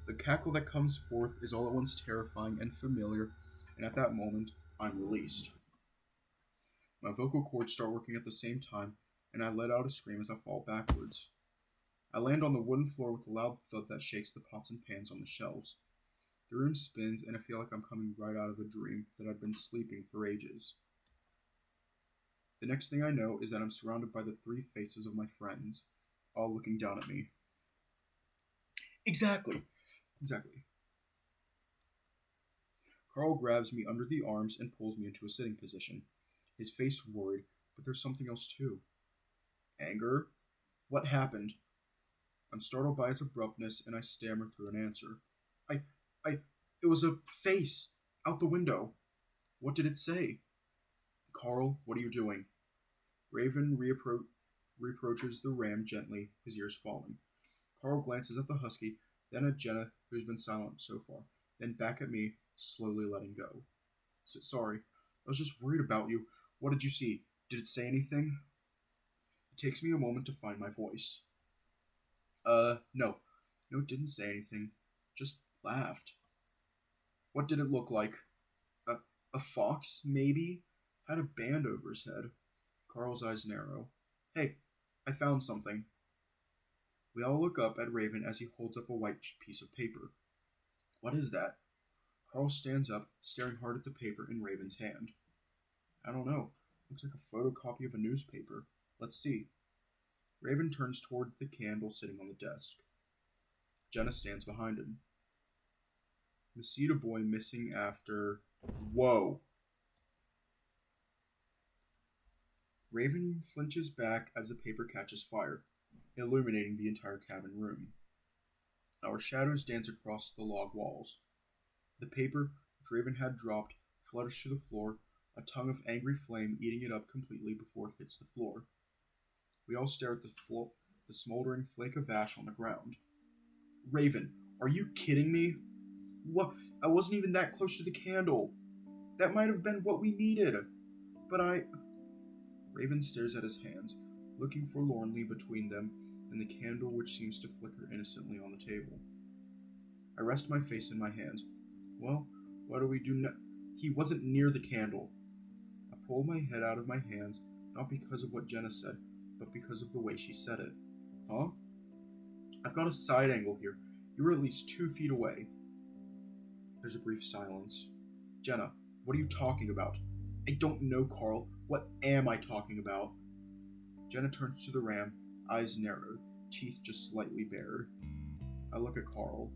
The cackle that comes forth is all at once terrifying and familiar, and at that moment, I'm released. My vocal cords start working at the same time, and I let out a scream as I fall backwards. I land on the wooden floor with a loud thud that shakes the pots and pans on the shelves. The room spins, and I feel like I'm coming right out of a dream that I've been sleeping for ages. The next thing I know is that I'm surrounded by the three faces of my friends, all looking down at me. Exactly. Carl grabs me under the arms and pulls me into a sitting position. His face worried, but there's something else too. Anger? What happened? I'm startled by his abruptness, and I stammer through an answer. It was a face out the window. What did it say? Carl, what are you doing? Raven reapproaches the ram gently, his ears falling. Carl glances at the husky, then at Jenna, who's been silent so far, then back at me, slowly letting go. Sorry, I was just worried about you. What did you see? Did it say anything? It takes me a moment to find my voice. No. No, it didn't say anything. Just laughed. What did it look like? A fox, maybe? Had a band over his head. Carl's eyes narrow. Hey, I found something. We all look up at Raven as he holds up a white piece of paper. What is that? Carl stands up, staring hard at the paper in Raven's hand. I don't know. Looks like a photocopy of a newspaper. Let's see. Raven turns toward the candle sitting on the desk. Jenna stands behind him. Mesita boy missing after... Whoa! Raven flinches back as the paper catches fire, illuminating the entire cabin room. Our shadows dance across the log walls. The paper, which Raven had dropped, flutters to the floor, a tongue of angry flame eating it up completely before it hits the floor. We all stare at the smoldering flake of ash on the ground. Raven, are you kidding me? What? I wasn't even that close to the candle. That might have been what we needed. But Raven stares at his hands, looking forlornly between them and the candle which seems to flicker innocently on the table. I rest my face in my hands. Well, what do we do now? He wasn't near the candle. I pull my head out of my hands, not because of what Jenna said, but because of the way she said it. Huh? I've got a side angle here. You were at least 2 feet away. There's a brief silence. Jenna, what are you talking about? I don't know, Carl. What am I talking about? Jenna turns to the ram, eyes narrowed, teeth just slightly bared. I look at Carl.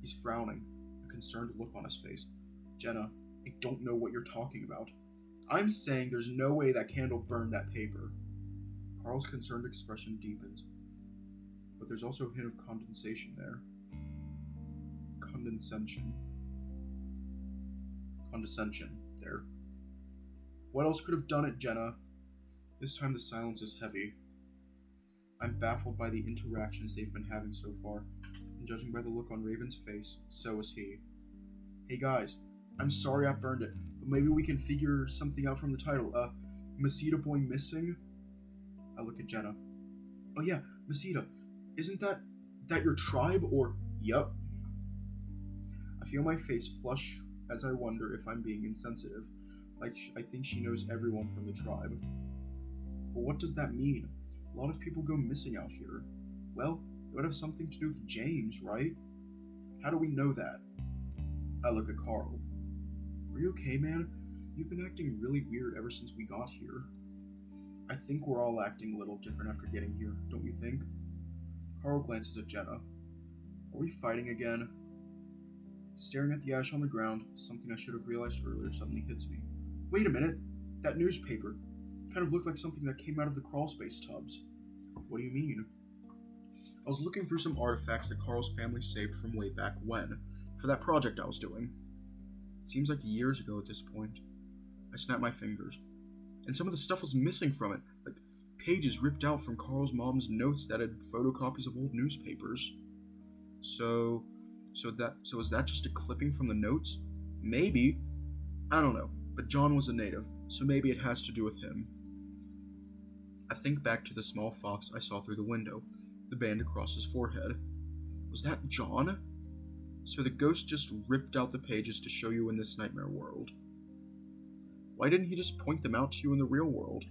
He's frowning, a concerned look on his face. Jenna, I don't know what you're talking about. I'm saying there's no way that candle burned that paper. Carl's concerned expression deepens, but there's also a hint of condensation there. Condescension there. What else could have done it, Jenna? This time the silence is heavy. I'm baffled by the interactions they've been having so far, and judging by the look on Raven's face, so is he. Hey guys, I'm sorry I burned it, but maybe we can figure something out from the title. Masita Boy Missing? I look at Jenna. Oh yeah, Masita, isn't that your tribe, or... Yup. I feel my face flush as I wonder if I'm being insensitive, like I think she knows everyone from the tribe. But what does that mean? A lot of people go missing out here. Well, it would have something to do with James, right? How do we know that? I look at Carl. Are you okay, man? You've been acting really weird ever since we got here. I think we're all acting a little different after getting here, don't you think? Carl glances at Jenna. Are we fighting again? Staring at the ash on the ground, something I should have realized earlier suddenly hits me. Wait a minute! That newspaper kind of looked like something that came out of the crawlspace tubs. What do you mean? I was looking through some artifacts that Carl's family saved from way back when, for that project I was doing. It seems like years ago at this point. I snap my fingers, and some of the stuff was missing from it, like pages ripped out from Carl's mom's notes that had photocopies of old newspapers. So is that just a clipping from the notes? Maybe. I don't know, but John was a native, so maybe it has to do with him. I think back to the small fox I saw through the window, the band across his forehead. Was that John? So the ghost just ripped out the pages to show you in this nightmare world. Why didn't he just point them out to you in the real world?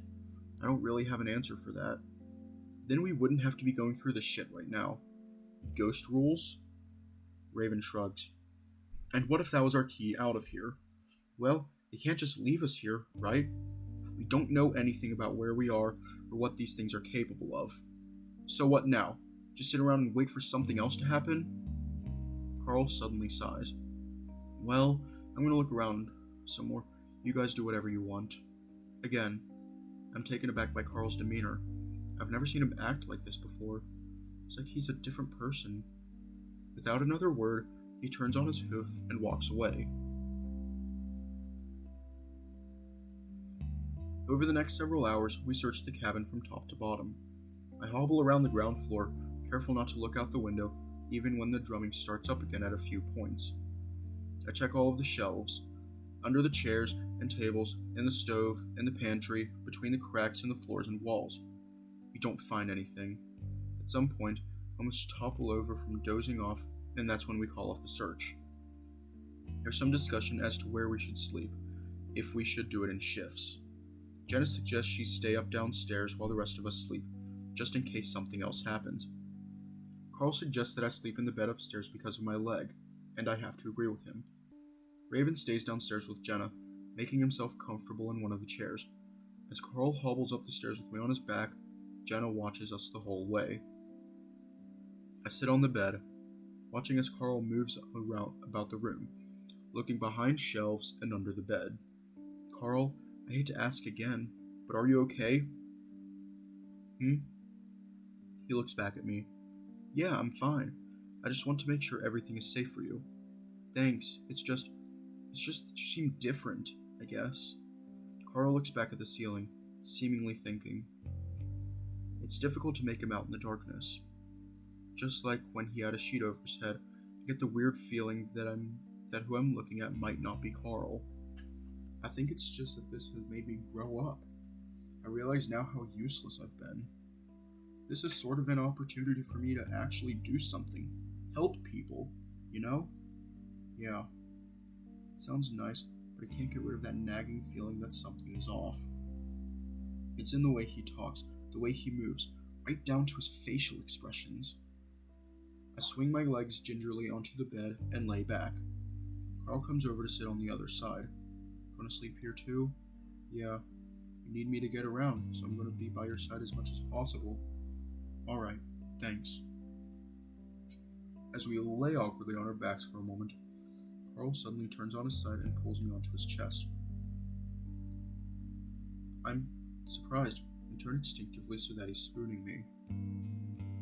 I don't really have an answer for that. Then we wouldn't have to be going through this shit right now. Ghost rules? Raven shrugs. And what if that was our key out of here? Well, they can't just leave us here, right? We don't know anything about where we are or what these things are capable of. So what now? Just sit around and wait for something else to happen? Carl suddenly sighs. Well, I'm gonna look around some more. You guys do whatever you want. Again, I'm taken aback by Carl's demeanor. I've never seen him act like this before. It's like he's a different person. Without another word, he turns on his hoof and walks away. Over the next several hours, we search the cabin from top to bottom. I hobble around the ground floor, careful not to look out the window, even when the drumming starts up again at a few points. I check all of the shelves, under the chairs and tables, in the stove, in the pantry, between the cracks in the floors and walls. We don't find anything. At some point, I almost topple over from dozing off, and that's when we call off the search. There's some discussion as to where we should sleep, if we should do it in shifts. Jenna suggests she stay up downstairs while the rest of us sleep, just in case something else happens. Carl suggests that I sleep in the bed upstairs because of my leg, and I have to agree with him. Raven stays downstairs with Jenna, making himself comfortable in one of the chairs. As Carl hobbles up the stairs with me on his back, Jenna watches us the whole way. I sit on the bed, watching as Carl moves around about the room, looking behind shelves and under the bed. Carl, I hate to ask again, but are you okay? He looks back at me. Yeah, I'm fine. I just want to make sure everything is safe for you. Thanks. It's just that you seem different, I guess. Carl looks back at the ceiling, seemingly thinking. It's difficult to make him out in the darkness. Just like when he had a sheet over his head, I get the weird feeling that who I'm looking at might not be Carl. I think it's just that this has made me grow up. I realize now how useless I've been. This is sort of an opportunity for me to actually do something. Help people, you know? Yeah. Sounds nice, but I can't get rid of that nagging feeling that something is off. It's in the way he talks, the way he moves, right down to his facial expressions. I swing my legs gingerly onto the bed and lay back. Carl comes over to sit on the other side. Gonna sleep here too? Yeah. You need me to get around, so I'm gonna be by your side as much as possible. Alright. Thanks. As we lay awkwardly on our backs for a moment, Carl suddenly turns on his side and pulls me onto his chest. I'm surprised and turn instinctively so that he's spooning me.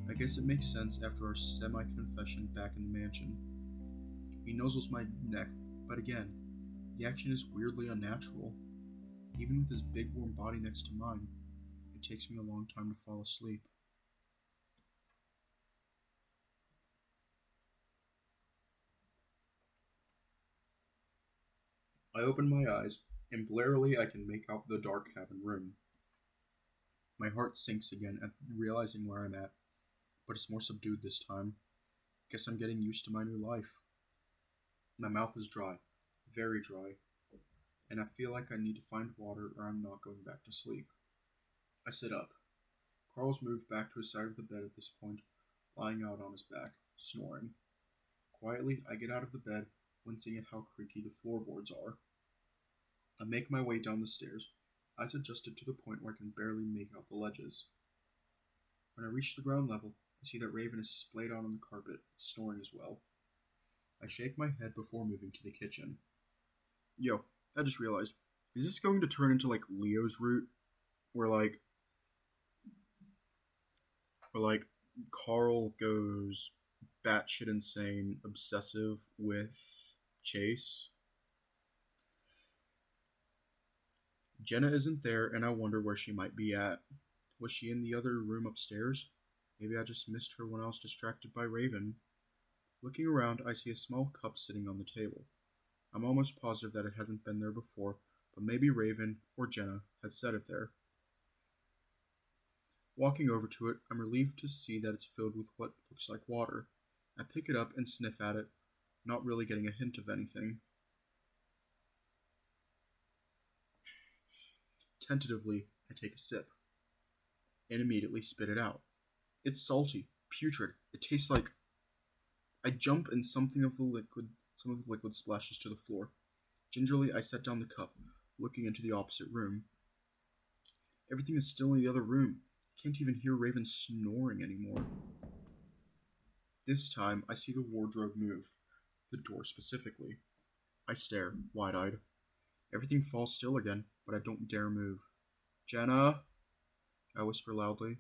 I guess it makes sense after our semi-confession back in the mansion. He nuzzles my neck, but again, the action is weirdly unnatural. Even with his big warm body next to mine, it takes me a long time to fall asleep. I open my eyes, and blarily I can make out the dark cabin room. My heart sinks again at realizing where I'm at, but it's more subdued this time. Guess I'm getting used to my new life. My mouth is dry, very dry, and I feel like I need to find water or I'm not going back to sleep. I sit up. Carl's moved back to his side of the bed at this point, lying out on his back, snoring. Quietly, I get out of the bed, wincing at how creaky the floorboards are. I make my way down the stairs, eyes adjusted to the point where I can barely make out the ledges. When I reach the ground level, I see that Raven is splayed out on the carpet, snoring as well. I shake my head before moving to the kitchen. Yo, I just realized, is this going to turn into like Leo's route? Where Carl goes batshit insane, obsessive with Chase? Jenna isn't there, and I wonder where she might be at. Was she in the other room upstairs? Maybe I just missed her when I was distracted by Raven. Looking around, I see a small cup sitting on the table. I'm almost positive that it hasn't been there before, but maybe Raven or Jenna had set it there. Walking over to it, I'm relieved to see that it's filled with what looks like water. I pick it up and sniff at it, not really getting a hint of anything. Tentatively, I take a sip, and immediately spit it out. It's salty, putrid. It tastes like... I jump and some of the liquid splashes to the floor. Gingerly, I set down the cup, looking into the opposite room. Everything is still in the other room. I can't even hear Raven snoring anymore. This time, I see the wardrobe move, the door specifically. I stare, wide-eyed. Everything falls still again, but I don't dare move. Jenna? I whisper loudly.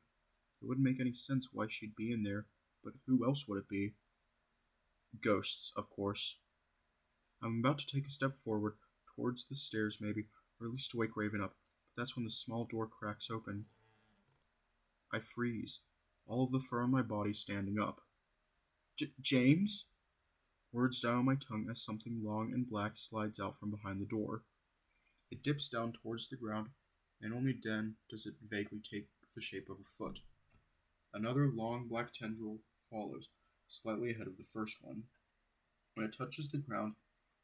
It wouldn't make any sense why she'd be in there, but who else would it be? Ghosts, of course. I'm about to take a step forward, towards the stairs maybe, or at least to wake Raven up, but that's when the small door cracks open. I freeze, all of the fur on my body standing up. James? Words die on my tongue as something long and black slides out from behind the door. It dips down towards the ground, and only then does it vaguely take the shape of a foot. Another long black tendril follows, slightly ahead of the first one. When it touches the ground,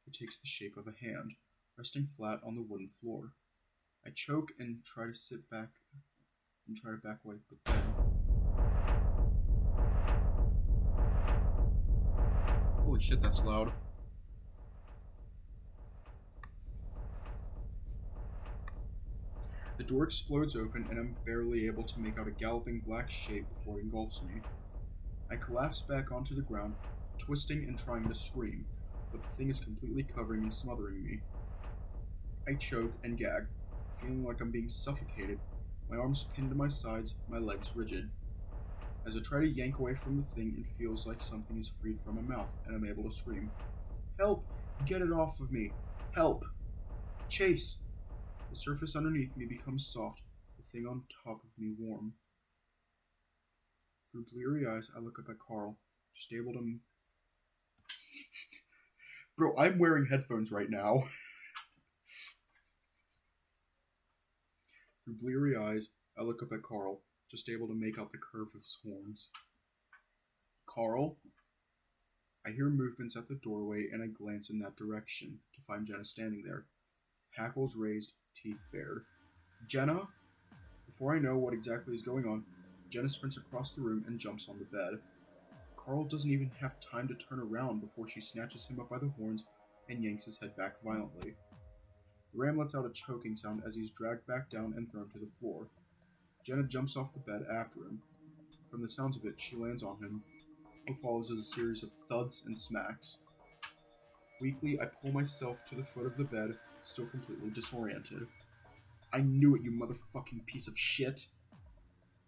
it takes the shape of a hand, resting flat on the wooden floor. I choke and try to back away, but then... Holy shit, that's loud. The door explodes open, and I'm barely able to make out a galloping black shape before it engulfs me. I collapse back onto the ground, twisting and trying to scream, but the thing is completely covering and smothering me. I choke and gag, feeling like I'm being suffocated, my arms pinned to my sides, my legs rigid. As I try to yank away from the thing, it feels like something is freed from my mouth, and I'm able to scream. Help! Get it off of me! Help! Chase! The surface underneath me becomes soft, the thing on top of me warm. Through bleary eyes, I look up at Carl, just able to... Bro, I'm wearing headphones right now. Through bleary eyes, I look up at Carl, just able to make out the curve of his horns. Carl? I hear movements at the doorway, and I glance in that direction to find Jenna standing there. Hackles raised, teeth bared. Jenna? Before I know what exactly is going on, Jenna sprints across the room and jumps on the bed. Carl doesn't even have time to turn around before she snatches him up by the horns and yanks his head back violently. The ram lets out a choking sound as he's dragged back down and thrown to the floor. Jenna jumps off the bed after him. From the sounds of it, she lands on him, what follows is a series of thuds and smacks. Weakly, I pull myself to the foot of the bed, still completely disoriented. I knew it, you motherfucking piece of shit!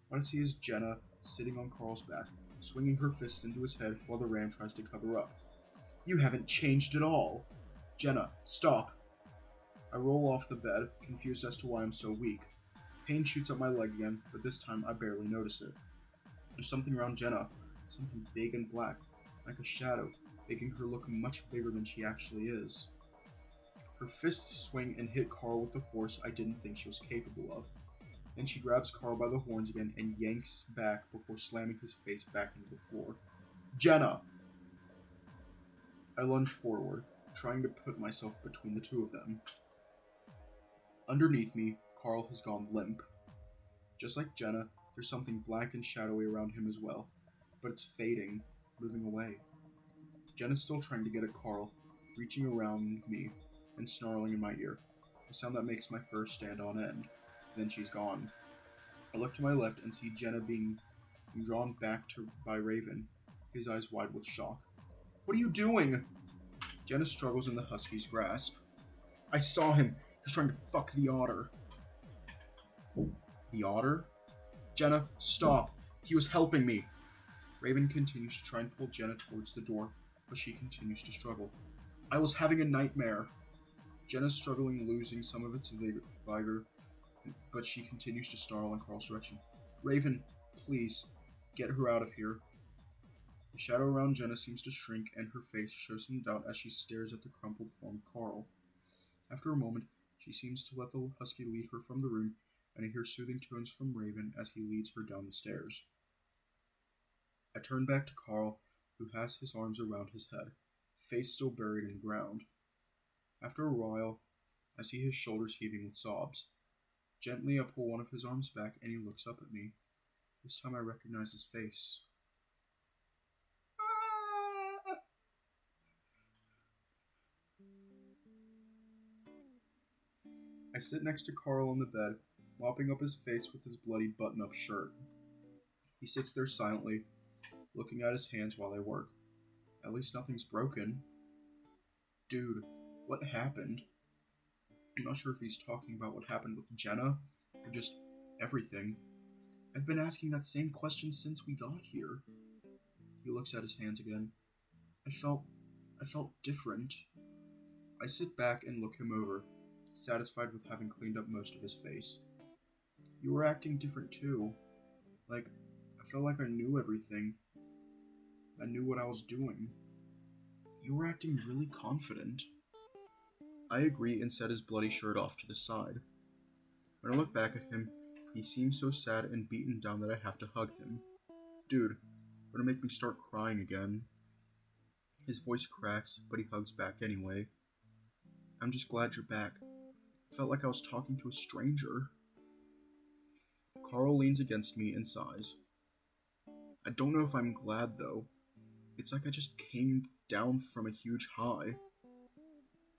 What I see is Jenna sitting on Carl's back, swinging her fists into his head while the ram tries to cover up. You haven't changed at all! Jenna, stop! I roll off the bed, confused as to why I'm so weak. Pain shoots up my leg again, but this time I barely notice it. There's something around Jenna, something big and black, like a shadow, making her look much bigger than she actually is. Her fists swing and hit Carl with a force I didn't think she was capable of. Then she grabs Carl by the horns again and yanks back before slamming his face back into the floor. Jenna! I lunge forward, trying to put myself between the two of them. Underneath me, Carl has gone limp. Just like Jenna, there's something black and shadowy around him as well, but it's fading, moving away. Jenna's still trying to get at Carl, reaching around me and snarling in my ear, a sound that makes my fur stand on end. Then she's gone. I look to my left and see Jenna being drawn back by Raven, his eyes wide with shock. What are you doing? Jenna struggles in the husky's grasp. I saw him. He was trying to fuck the otter. The otter? Jenna, stop. He was helping me. Raven continues to try and pull Jenna towards the door, but she continues to struggle. I was having a nightmare. Jenna's struggling, losing some of its vigor, but she continues to snarl in Carl's direction. Raven, please, get her out of here. The shadow around Jenna seems to shrink, and her face shows some doubt as she stares at the crumpled form of Carl. After a moment, she seems to let the husky lead her from the room, and I hear soothing tones from Raven as he leads her down the stairs. I turn back to Carl, who has his arms around his head, face still buried in the ground. After a while, I see his shoulders heaving with sobs. Gently, I pull one of his arms back, and he looks up at me. This time I recognize his face. I sit next to Carl on the bed, mopping up his face with his bloody button-up shirt. He sits there silently, looking at his hands while I work. At least nothing's broken. Dude, what happened? I'm not sure if he's talking about what happened with Jenna, or just everything. I've been asking that same question since we got here. He looks at his hands again. I felt different. I sit back and look him over, satisfied with having cleaned up most of his face. You were acting different too. Like, I felt like I knew everything. I knew what I was doing. You were acting really confident. I agree and set his bloody shirt off to the side. When I look back at him, he seems so sad and beaten down that I have to hug him. Dude, gonna make me start crying again. His voice cracks, but he hugs back anyway. I'm just glad you're back. Felt like I was talking to a stranger. Carl leans against me and sighs. I don't know if I'm glad though. It's like I just came down from a huge high.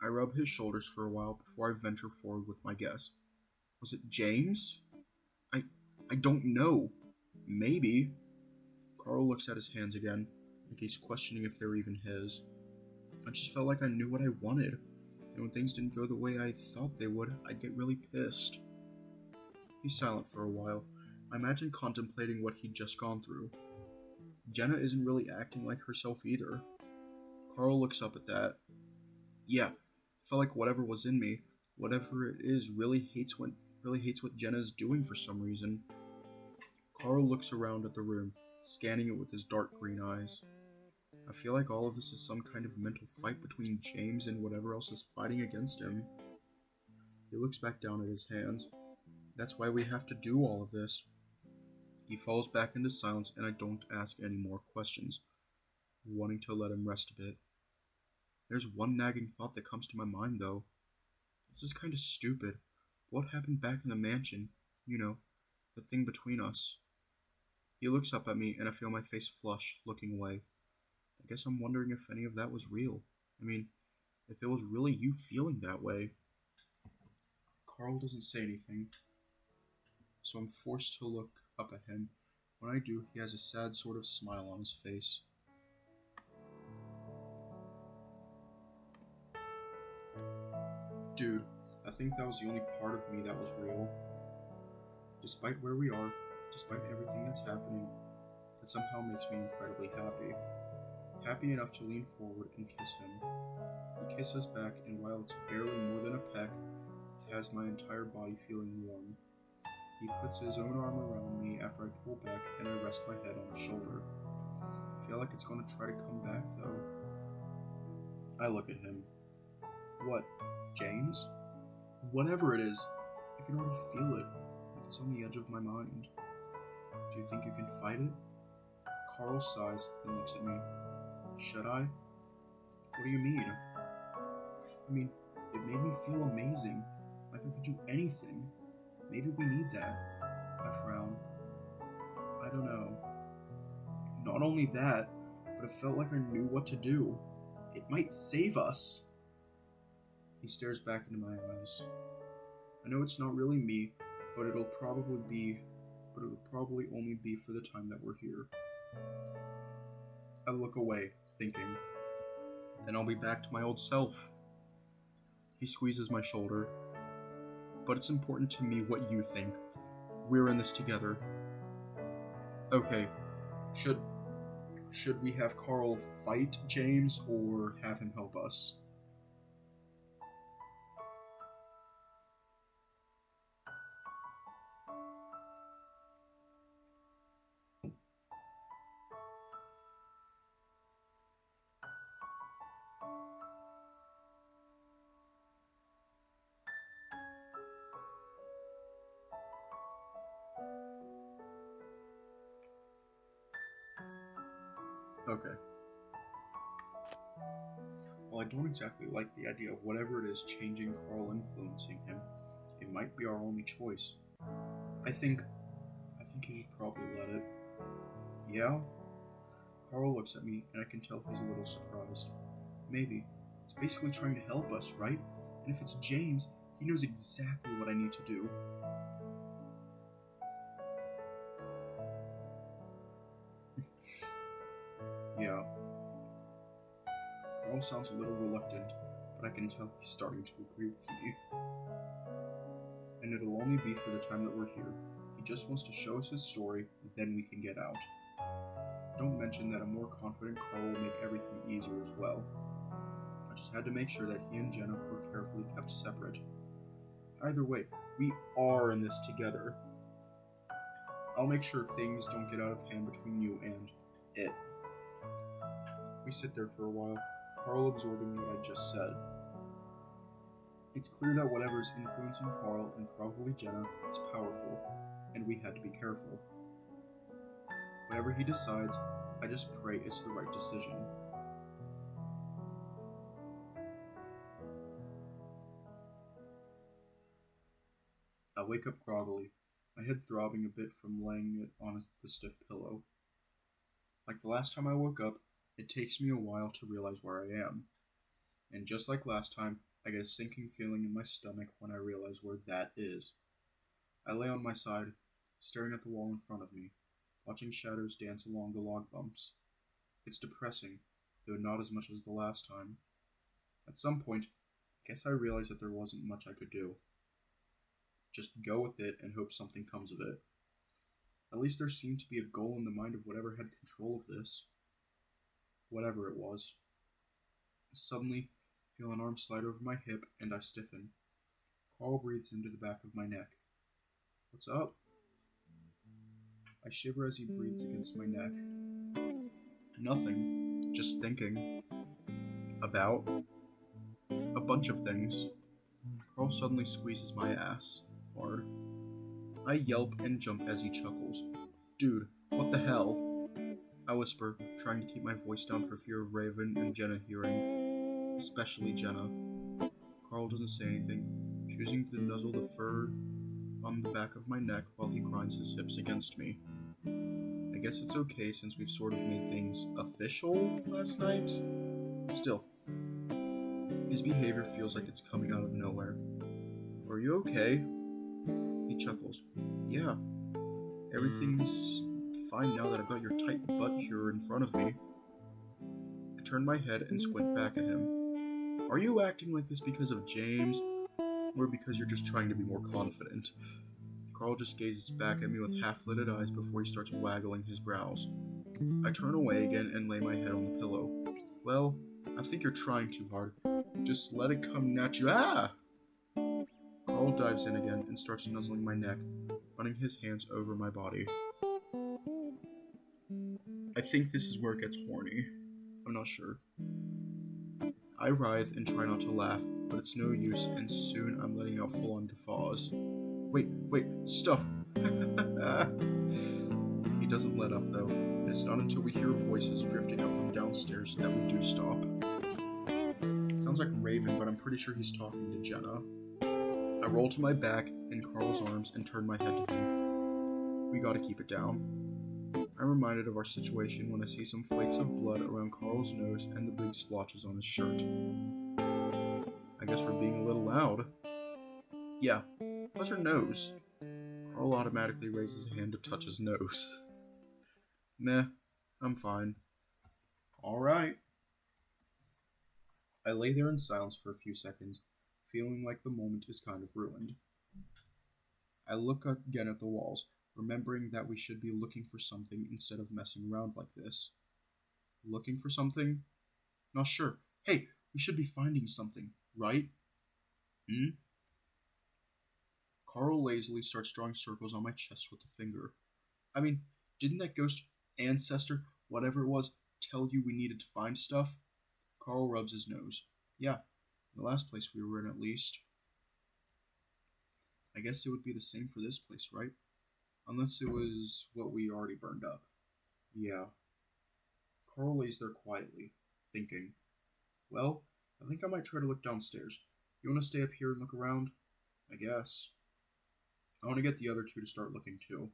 I rub his shoulders for a while before I venture forward with my guess. Was it James? I don't know. Maybe. Carl looks at his hands again, like he's questioning if they're even his. I just felt like I knew what I wanted, and when things didn't go the way I thought they would, I'd get really pissed. He's silent for a while. I imagine contemplating what he'd just gone through. Jenna isn't really acting like herself either. Carl looks up at that. Yeah, felt like whatever was in me, whatever it is, really hates what Jenna's doing for some reason. Carl looks around at the room, scanning it with his dark green eyes. I feel like all of this is some kind of mental fight between James and whatever else is fighting against him. He looks back down at his hands. That's why we have to do all of this. He falls back into silence, and I don't ask any more questions, wanting to let him rest a bit. There's one nagging thought that comes to my mind, though. This is kind of stupid. What happened back in the mansion? You know, the thing between us. He looks up at me, and I feel my face flush, looking away. I guess I'm wondering if any of that was real. I mean, if it was really you feeling that way. Carl doesn't say anything, so I'm forced to look up at him When I do, he has a sad sort of smile on his face. Dude, I think that was the only part of me that was real. Despite where we are, despite everything that's happening, it somehow makes me incredibly happy. Happy enough to lean forward and kiss him. He kisses back, and while it's barely more than a peck, it has my entire body feeling warm. He puts his own arm around me after I pull back and I rest my head on his shoulder. I feel like it's going to try to come back, though. I look at him. What, James? Whatever it is, I can already feel it, like it's on the edge of my mind. Do you think you can fight it? Carl sighs and looks at me. Should I? What do you mean? I mean, it made me feel amazing, like I could do anything. Maybe we need that. I frown. I don't know. Not only that, but it felt like I knew what to do. It might save us. He stares back into my eyes. I know it's not really me, but it'll probably only be for the time that we're here. I look away, thinking, then I'll be back to my old self. He squeezes my shoulder. But it's important to me what you think. We're in this together. Okay, should we have Carl fight James or have him help us? Okay. Well, I don't exactly like the idea of whatever it is changing Carl, influencing him. It might be our only choice. I think you should probably let it. Yeah? Carl looks at me, and I can tell he's a little surprised. Maybe. It's basically trying to help us, right? And if it's James, he knows exactly what I need to do. Yeah. Carl sounds a little reluctant, but I can tell he's starting to agree with me. And it'll only be for the time that we're here. He just wants to show us his story, then we can get out. Don't mention that a more confident Carl will make everything easier as well. I just had to make sure that he and Jenna were carefully kept separate. Either way, we are in this together. I'll make sure things don't get out of hand between you and it. We sit there for a while, Carl absorbing what I just said. It's clear that whatever is influencing Carl, and probably Jenna, is powerful, and we had to be careful. Whatever he decides, I just pray it's the right decision. I wake up groggily, my head throbbing a bit from laying it on the stiff pillow. Like the last time I woke up, it takes me a while to realize where I am. And just like last time, I get a sinking feeling in my stomach when I realize where that is. I lay on my side, staring at the wall in front of me, watching shadows dance along the log bumps. It's depressing, though not as much as the last time. At some point, I guess I realized that there wasn't much I could do. Just go with it and hope something comes of it. At least there seemed to be a goal in the mind of whatever had control of this. Whatever it was. Suddenly, I feel an arm slide over my hip, and I stiffen. Carl breathes into the back of my neck. What's up? I shiver as he breathes against my neck. Nothing. Just thinking. About a bunch of things. Carl suddenly squeezes my ass hard. I yelp and jump as he chuckles. Dude, what the hell? I whisper, trying to keep my voice down for fear of Raven and Jenna hearing. Especially Jenna. Carl doesn't say anything, choosing to nuzzle the fur on the back of my neck while he grinds his hips against me. I guess it's okay since we've sort of made things official last night. Still, his behavior feels like it's coming out of nowhere. Are you okay? He chuckles. Yeah, everything's fine now that I've got your tight butt here in front of me. I turned my head and squint back at him. Are you acting like this because of James, or because you're just trying to be more confident? Carl just gazes back at me with half-lidded eyes before he starts waggling his brows. I turn away again and lay my head on the pillow. Well, I think you're trying too hard. Just let it come naturally. Ah! Carl dives in again and starts nuzzling my neck, running his hands over my body. I think this is where it gets horny. I'm not sure. I writhe and try not to laugh, but it's no use, and soon I'm letting out full-on guffaws. Wait, stop! He doesn't let up, though, and it's not until we hear voices drifting up from downstairs that we do stop. Sounds like Raven, but I'm pretty sure he's talking to Jenna. I roll to my back in Carl's arms and turn my head to him. We gotta keep it down. I'm reminded of our situation when I see some flakes of blood around Carl's nose and the big splotches on his shirt. I guess we're being a little loud. Yeah, how's your nose? Carl automatically raises a hand to touch his nose. Meh, I'm fine. Alright. I lay there in silence for a few seconds, feeling like the moment is kind of ruined. I look again at the walls, remembering that we should be looking for something instead of messing around like this. Looking for something? Not sure. Hey, we should be finding something, right? Carl lazily starts drawing circles on my chest with a finger. I mean, didn't that ghost ancestor, whatever it was, tell you we needed to find stuff? Carl rubs his nose. Yeah, the last place we were in at least. I guess it would be the same for this place, right? Unless it was what we already burned up. Yeah. Carl lays there quietly, thinking. Well, I think I might try to look downstairs. You want to stay up here and look around? I guess. I want to get the other two to start looking too.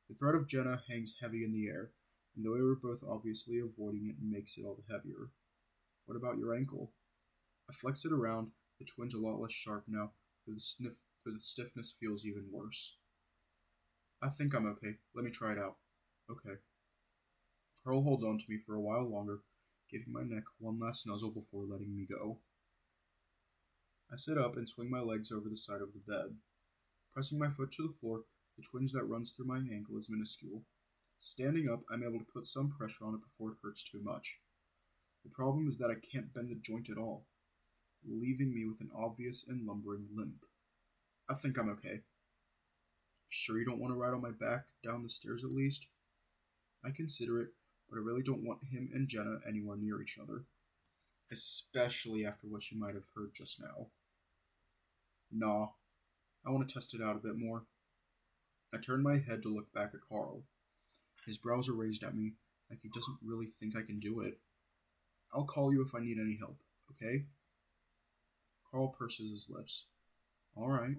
The threat of Jenna hangs heavy in the air, and the way we're both obviously avoiding it makes it all the heavier. What about your ankle? I flex it around, the twinge a lot less sharp now, though the stiffness feels even worse. I think I'm okay. Let me try it out. Okay. Carl holds on to me for a while longer, giving my neck one last nuzzle before letting me go. I sit up and swing my legs over the side of the bed. Pressing my foot to the floor, the twinge that runs through my ankle is minuscule. Standing up, I'm able to put some pressure on it before it hurts too much. The problem is that I can't bend the joint at all, leaving me with an obvious and lumbering limp. I think I'm okay. Sure you don't want to ride on my back down the stairs at least? I consider it, but I really don't want him and Jenna anywhere near each other. Especially after what you might have heard just now. Nah, I want to test it out a bit more. I turn my head to look back at Carl. His brows are raised at me, like he doesn't really think I can do it. I'll call you if I need any help, okay? Carl purses his lips. Alright.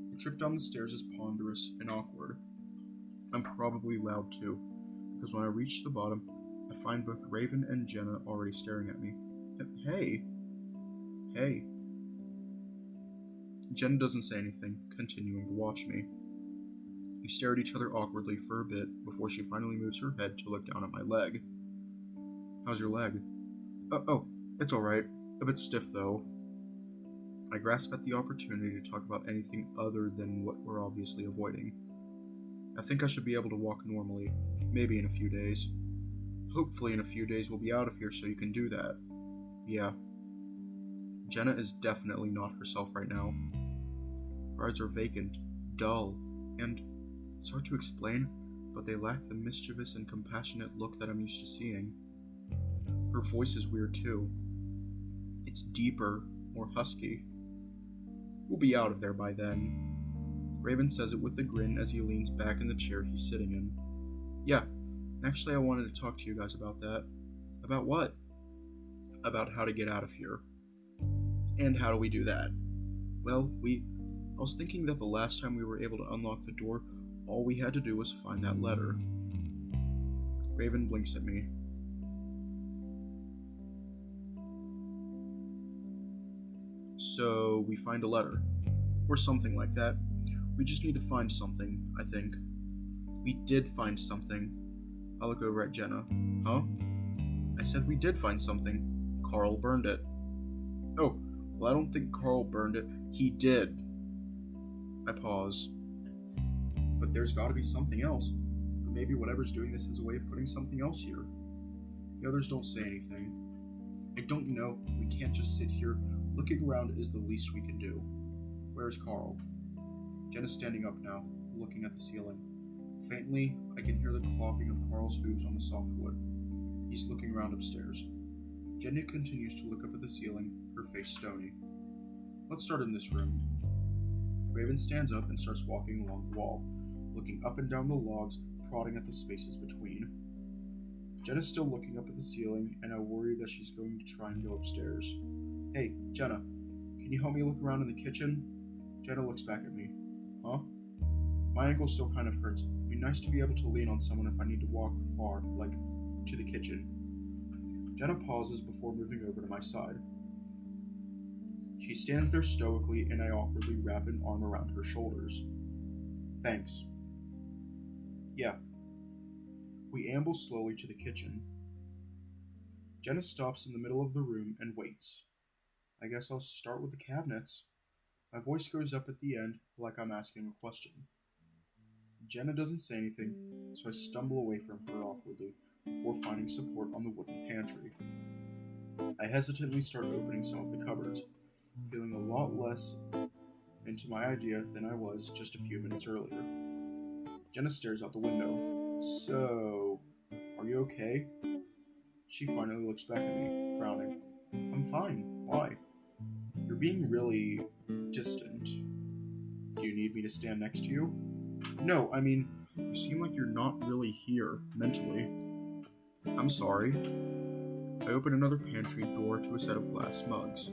The trip down the stairs is ponderous and awkward. I'm probably loud too, because when I reach the bottom, I find both Raven and Jenna already staring at me. Hey. Hey. Jenna doesn't say anything, continuing to watch me. We stare at each other awkwardly for a bit before she finally moves her head to look down at my leg. How's your leg? Oh, it's alright. A bit stiff though. I grasp at the opportunity to talk about anything other than what we're obviously avoiding. I think I should be able to walk normally, maybe in a few days. Hopefully in a few days we'll be out of here so you can do that. Yeah. Jenna is definitely not herself right now. Her eyes are vacant, dull, and it's hard to explain, but they lack the mischievous and compassionate look that I'm used to seeing. Her voice is weird too. It's deeper, more husky. We'll be out of there by then. Raven says it with a grin as he leans back in the chair he's sitting in. Yeah, actually I wanted to talk to you guys about that. About what? About how to get out of here. And how do we do that? Well, I was thinking that the last time we were able to unlock the door, all we had to do was find that letter. Raven blinks at me. So, we find a letter. Or something like that. We just need to find something, I think. We did find something. I look over at Jenna. Huh? I said we did find something. Carl burned it. Oh, well, I don't think Carl burned it. He did. I pause. But there's gotta be something else. Or maybe whatever's doing this has a way of putting something else here. The others don't say anything. I don't know. We can't just sit here. Looking around is the least we can do. Where's Carl? Jenna's standing up now, looking at the ceiling. Faintly, I can hear the clopping of Carl's hooves on the soft wood. He's looking around upstairs. Jenna continues to look up at the ceiling, her face stony. Let's start in this room. Raven stands up and starts walking along the wall, looking up and down the logs, prodding at the spaces between. Jenna's still looking up at the ceiling, and I worry that she's going to try and go upstairs. Hey, Jenna, can you help me look around in the kitchen? Jenna looks back at me. Huh? My ankle still kind of hurts. It'd be nice to be able to lean on someone if I need to walk far, like to the kitchen. Jenna pauses before moving over to my side. She stands there stoically, and I awkwardly wrap an arm around her shoulders. Thanks. Yeah. We amble slowly to the kitchen. Jenna stops in the middle of the room and waits. I guess I'll start with the cabinets. My voice goes up at the end like I'm asking a question. Jenna doesn't say anything, so I stumble away from her awkwardly before finding support on the wooden pantry. I hesitantly start opening some of the cupboards, feeling a lot less into my idea than I was just a few minutes earlier. Jenna stares out the window. So, are you okay? She finally looks back at me, frowning. I'm fine. Why? You're being really distant. Do you need me to stand next to you? No, I mean, you seem like you're not really here, mentally. I'm sorry. I open another pantry door to a set of glass mugs.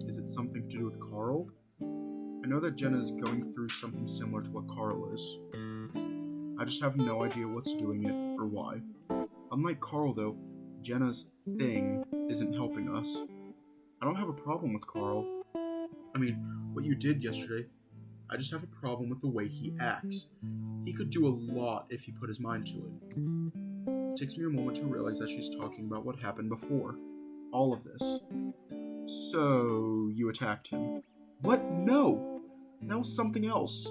Is it something to do with Carl? I know that Jenna is going through something similar to what Carl is. I just have no idea what's doing it or why. Unlike Carl, though, Jenna's thing isn't helping us. I don't have a problem with Carl. I mean, what you did yesterday, I just have a problem with the way he acts. He could do a lot if he put his mind to it. It takes me a moment to realize that she's talking about what happened before. All of this. So, you attacked him. What? No! That was something else.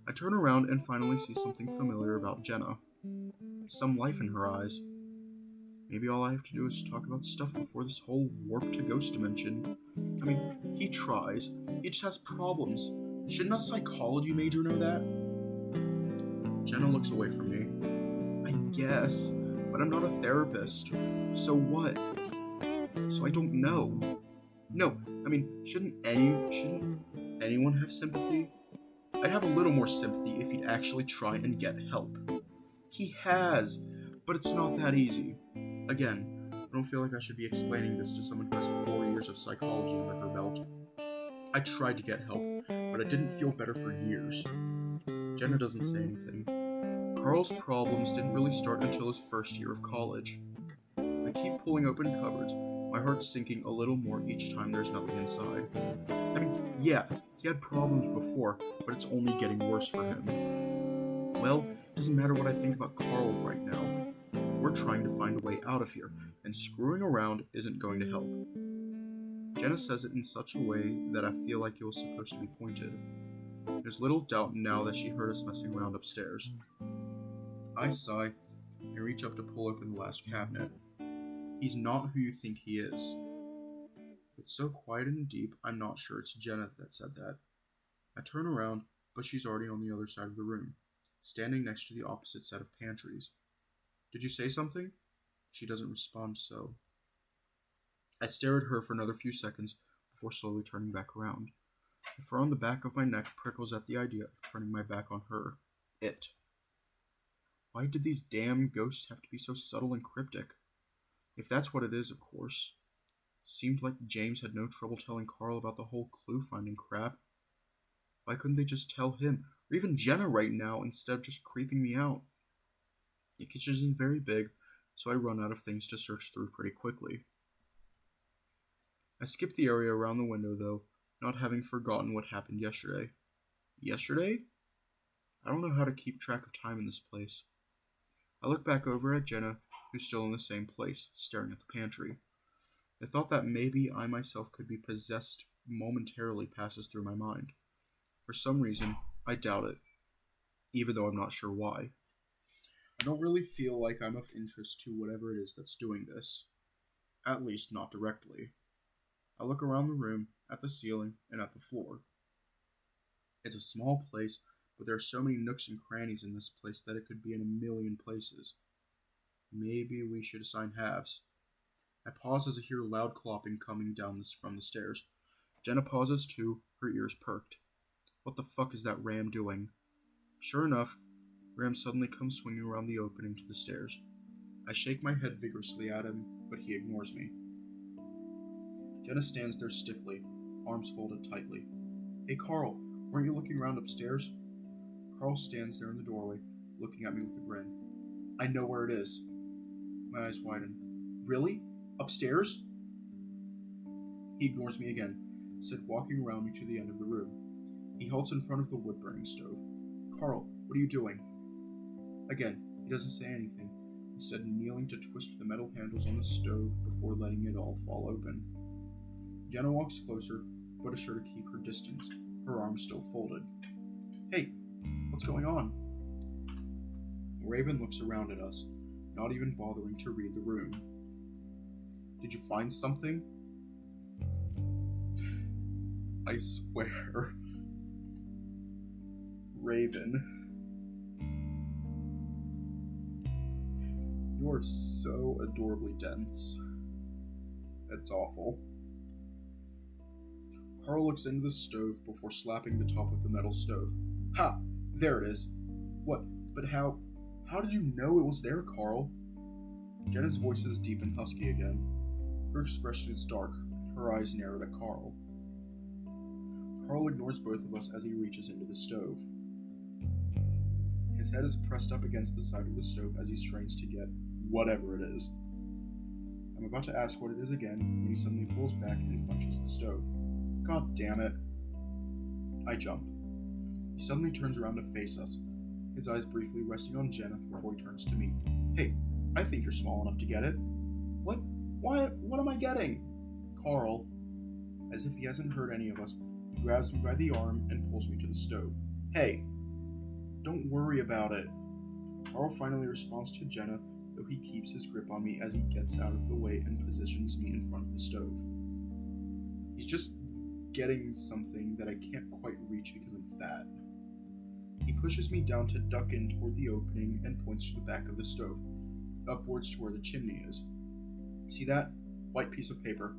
I turn around and finally see something familiar about Jenna. Some life in her eyes. Maybe all I have to do is talk about stuff before this whole warp to ghost dimension. I mean, he tries. He just has problems. Shouldn't a psychology major know that? Jenna looks away from me. I guess, but I'm not a therapist. So what? So I don't know. No, I mean, shouldn't anyone have sympathy? I'd have a little more sympathy if he'd actually try and get help. He has, but it's not that easy. Again, I don't feel like I should be explaining this to someone who has 4 years of psychology under her belt. I tried to get help, but I didn't feel better for years. Jenna doesn't say anything. Carl's problems didn't really start until his first year of college. I keep pulling open cupboards, my heart sinking a little more each time there's nothing inside. I mean, yeah, he had problems before, but it's only getting worse for him. Well, it doesn't matter what I think about Carl right now. We're trying to find a way out of here, and screwing around isn't going to help. Jenna says it in such a way that I feel like it was supposed to be pointed. There's little doubt now that she heard us messing around upstairs. I sigh and reach up to pull open the last cabinet. He's not who you think he is. It's so quiet and deep, I'm not sure it's Jenna that said that. I turn around, but she's already on the other side of the room, standing next to the opposite set of pantries. Did you say something? She doesn't respond, so I stare at her for another few seconds before slowly turning back around. The fur on the back of my neck prickles at the idea of turning my back on her. It. Why did these damn ghosts have to be so subtle and cryptic? If that's what it is, of course. Seemed like James had no trouble telling Carl about the whole clue-finding crap. Why couldn't they just tell him, or even Jenna right now, instead of just creeping me out? The kitchen isn't very big, so I run out of things to search through pretty quickly. I skip the area around the window, though, not having forgotten what happened yesterday. Yesterday? I don't know how to keep track of time in this place. I look back over at Jenna, who's still in the same place, staring at the pantry. The thought that maybe I myself could be possessed momentarily passes through my mind. For some reason, I doubt it, even though I'm not sure why. I don't really feel like I'm of interest to whatever it is that's doing this. At least, not directly. I look around the room, at the ceiling, and at the floor. It's a small place, but there are so many nooks and crannies in this place that it could be in a million places. Maybe we should assign halves. I pause as I hear loud clopping coming down from the stairs. Jenna pauses too, her ears perked. What the fuck is that ram doing? Sure enough, Ram suddenly comes swinging around the opening to the stairs. I shake my head vigorously at him, but he ignores me. Jenna stands there stiffly, arms folded tightly. Hey Carl, weren't you looking around upstairs? Carl stands there in the doorway, looking at me with a grin. I know where it is. My eyes widen. Really? Upstairs? He ignores me again, instead walking around me to the end of the room. He halts in front of the wood-burning stove. Carl, what are you doing? Again, he doesn't say anything, instead kneeling to twist the metal handles on the stove before letting it all fall open. Jenna walks closer, but is sure to keep her distance, her arms still folded. Hey, what's going on? Raven looks around at us, not even bothering to read the room. Did you find something? I swear. Raven. You are so adorably dense. It's awful. Carl looks into the stove before slapping the top of the metal stove. Ha! There it is. What? But how did you know it was there, Carl? Jenna's voice is deep and husky again. Her expression is dark, her eyes narrowed at Carl. Carl ignores both of us as he reaches into the stove. His head is pressed up against the side of the stove as he strains to get whatever it is. I'm about to ask what it is again when he suddenly pulls back and punches the stove. God damn it. I jump. He suddenly turns around to face us, his eyes briefly resting on Jenna before he turns to me. Hey, I think you're small enough to get it. What? What am I getting? Carl, as if he hasn't heard any of us, he grabs me by the arm and pulls me to the stove. Hey, don't worry about it. Carl finally responds to Jenna, though he keeps his grip on me as he gets out of the way and positions me in front of the stove. He's just getting something that I can't quite reach because I'm fat. He pushes me down to duck in toward the opening and points to the back of the stove, upwards to where the chimney is. See that? White piece of paper.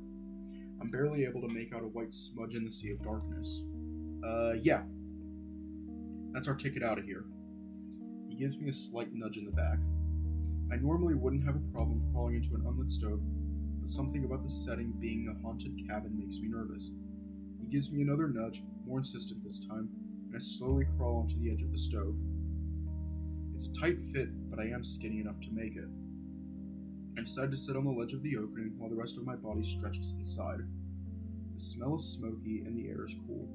I'm barely able to make out a white smudge in the sea of darkness. Yeah. That's our ticket out of here. He gives me a slight nudge in the back. I normally wouldn't have a problem crawling into an unlit stove, but something about the setting being a haunted cabin makes me nervous. He gives me another nudge, more insistent this time, and I slowly crawl onto the edge of the stove. It's a tight fit, but I am skinny enough to make it. I decide to sit on the ledge of the opening while the rest of my body stretches inside. The smell is smoky and the air is cool.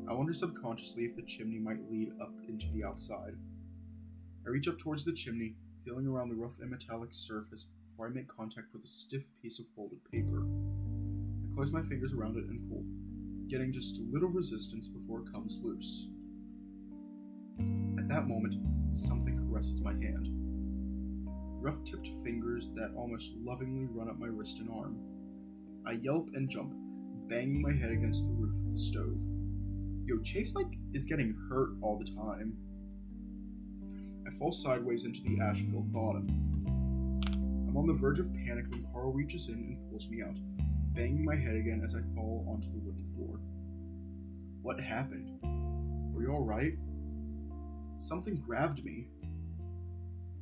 I wonder subconsciously if the chimney might lead up into the outside. I reach up towards the chimney, feeling around the rough and metallic surface before I make contact with a stiff piece of folded paper. I close my fingers around it and pull, getting just a little resistance before it comes loose. At that moment, something caresses my hand. Rough-tipped fingers that almost lovingly run up my wrist and arm. I yelp and jump, banging my head against the roof of the stove. Yo, Chase, is getting hurt all the time. I fall sideways into the ash-filled bottom. I'm on the verge of panic when Carl reaches in and pulls me out, banging my head again as I fall onto the wooden floor. What happened? Were you alright? Something grabbed me.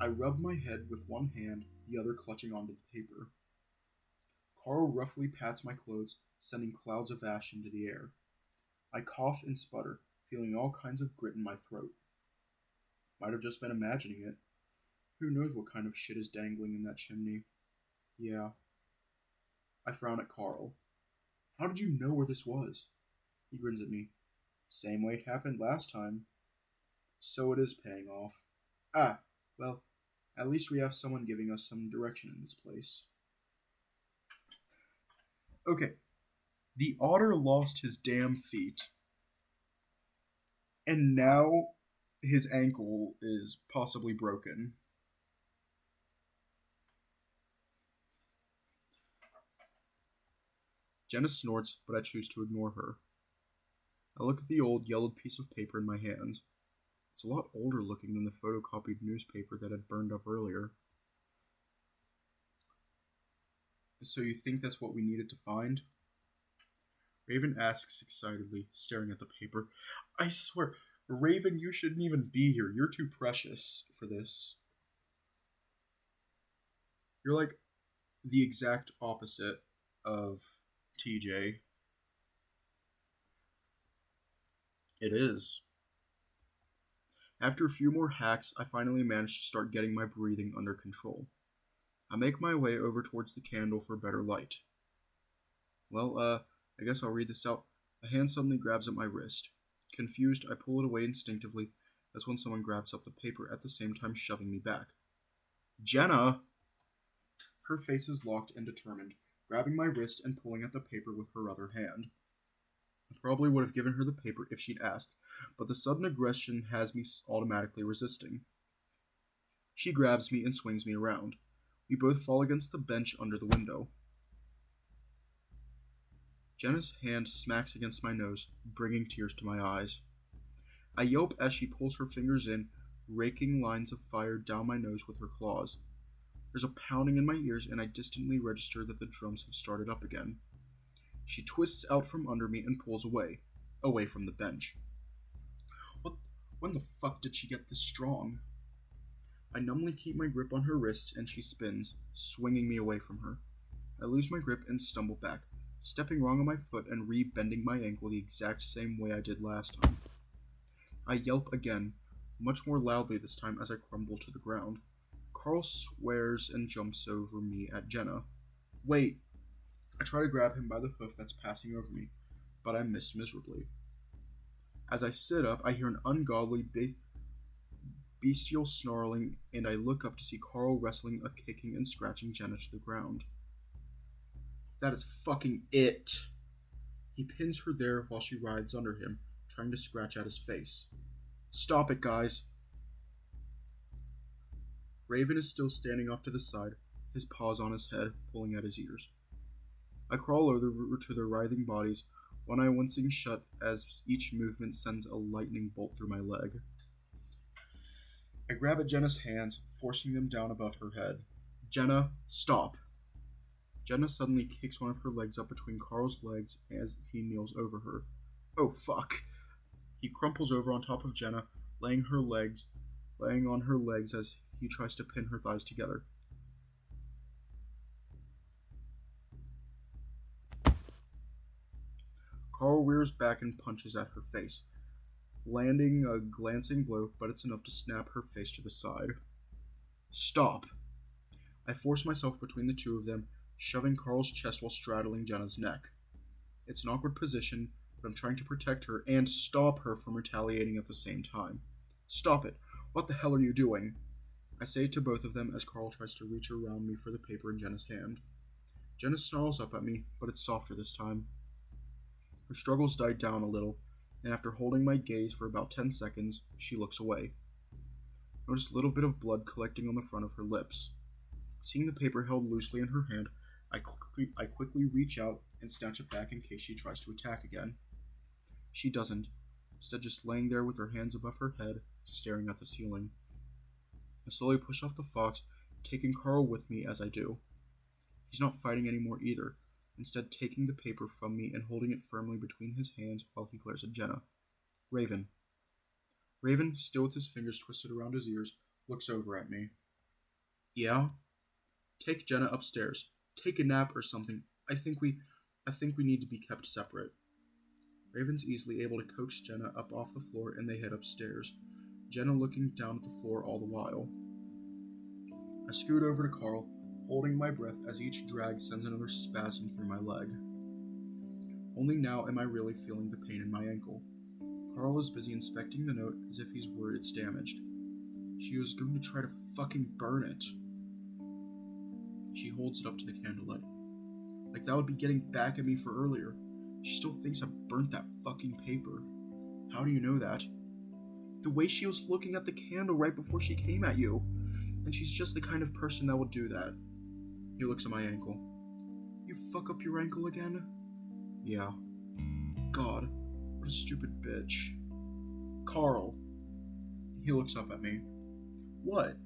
I rub my head with one hand, the other clutching onto the paper. Carl roughly pats my clothes, sending clouds of ash into the air. I cough and sputter, feeling all kinds of grit in my throat. Might have just been imagining it. Who knows what kind of shit is dangling in that chimney? Yeah. I frown at Carl. How did you know where this was? He grins at me. Same way it happened last time. So it is paying off. Ah, well, at least we have someone giving us some direction in this place. Okay, the otter lost his damn feet, and now his ankle is possibly broken. Jenna snorts, but I choose to ignore her. I look at the old, yellowed piece of paper in my hands. It's a lot older looking than the photocopied newspaper that had burned up earlier. So you think that's what we needed to find? Raven asks excitedly, staring at the paper. I swear, Raven, you shouldn't even be here. You're too precious for this. You're like the exact opposite of TJ. It is. After a few more hacks, I finally manage to start getting my breathing under control. I make my way over towards the candle for better light. Well, I guess I'll read this out. A hand suddenly grabs at my wrist. Confused, I pull it away instinctively, as when someone grabs up the paper at the same time shoving me back. Jenna! Her face is locked and determined, grabbing my wrist and pulling at the paper with her other hand. I probably would have given her the paper if she'd asked, but the sudden aggression has me automatically resisting. She grabs me and swings me around. We both fall against the bench under the window. Jenna's hand smacks against my nose, bringing tears to my eyes. I yelp as she pulls her fingers in, raking lines of fire down my nose with her claws. There's a pounding in my ears, and I distantly register that the drums have started up again. She twists out from under me and pulls away from the bench. When the fuck did she get this strong? I numbly keep my grip on her wrist, and she spins, swinging me away from her. I lose my grip and stumble back, stepping wrong on my foot and re-bending my ankle the exact same way I did last time. I yelp again, much more loudly this time as I crumble to the ground. Carl swears and jumps over me at Jenna. Wait! I try to grab him by the hoof that's passing over me, but I miss miserably. As I sit up, I hear an ungodly, bestial snarling, and I look up to see Carl wrestling a kicking and scratching Jenna to the ground. That is fucking it! He pins her there while she writhes under him, trying to scratch at his face. Stop it, guys! Raven is still standing off to the side, his paws on his head, pulling at his ears. I crawl over to their writhing bodies, one eye wincing shut as each movement sends a lightning bolt through my leg. I grab at Jenna's hands, forcing them down above her head. Jenna, stop! Jenna suddenly kicks one of her legs up between Carl's legs as he kneels over her. Oh fuck! He crumples over on top of Jenna, laying on her legs as he tries to pin her thighs together. Carl rears back and punches at her face, landing a glancing blow, but it's enough to snap her face to the side. Stop! I force myself between the two of them, shoving Carl's chest while straddling Jenna's neck. It's an awkward position, but I'm trying to protect her and stop her from retaliating at the same time. Stop it! What the hell are you doing? I say to both of them as Carl tries to reach around me for the paper in Jenna's hand. Jenna snarls up at me, but it's softer this time. Her struggles die down a little, and after holding my gaze for about 10 seconds, she looks away. Notice a little bit of blood collecting on the front of her lips. Seeing the paper held loosely in her hand, I quickly reach out and snatch it back in case she tries to attack again. She doesn't, instead just laying there with her hands above her head, staring at the ceiling. I slowly push off the fox, taking Carl with me as I do. He's not fighting anymore either, instead taking the paper from me and holding it firmly between his hands while he glares at Jenna. Raven. Raven, still with his fingers twisted around his ears, looks over at me. Yeah? Take Jenna upstairs. Take a nap or something. I think we need to be kept separate. Raven's easily able to coax Jenna up off the floor and they head upstairs, Jenna looking down at the floor all the while. I scoot over to Carl, holding my breath as each drag sends another spasm through my leg. Only now am I really feeling the pain in my ankle. Carl is busy inspecting the note as if he's worried it's damaged. She was going to try to fucking burn it. She holds it up to the candlelight. Like that would be getting back at me for earlier. She still thinks I burnt that fucking paper. How do you know that? The way she was looking at the candle right before she came at you. And she's just the kind of person that would do that. He looks at my ankle. You fuck up your ankle again? Yeah. God, what a stupid bitch. Carl. He looks up at me. What?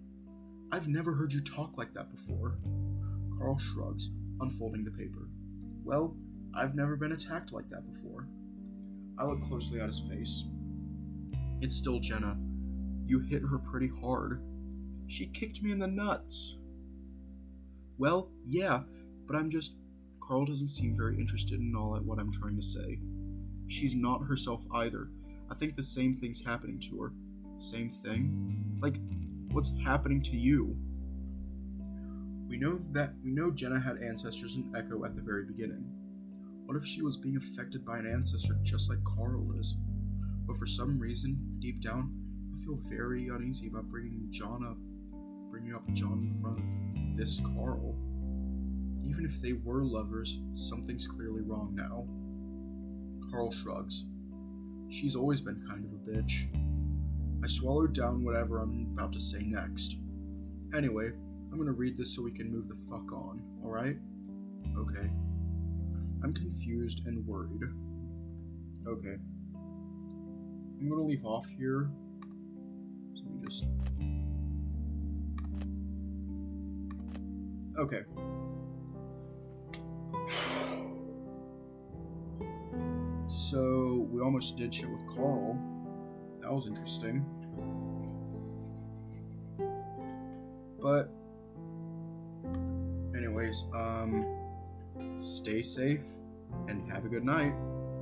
I've never heard you talk like that before. Carl shrugs, unfolding the paper. Well, I've never been attacked like that before. I look closely at his face. It's still Jenna. You hit her pretty hard. She kicked me in the nuts. Well, yeah, but Carl doesn't seem very interested in all at what I'm trying to say. She's not herself either. I think the same thing's happening to her. Same thing? Like, what's happening to you? We know Jenna had ancestors in Echo at the very beginning. What if she was being affected by an ancestor just like Carl is? But for some reason, deep down, I feel very uneasy about bringing up John in front of this Carl. Even if they were lovers, something's clearly wrong now. Carl shrugs. She's always been kind of a bitch. I swallowed down whatever I'm about to say next. Anyway, I'm gonna read this so we can move the fuck on, alright? Okay. I'm confused and worried. Okay. I'm gonna leave off here. So let me just... Okay. So, we almost did shit with Carl. That was interesting. But, anyways, stay safe and have a good night.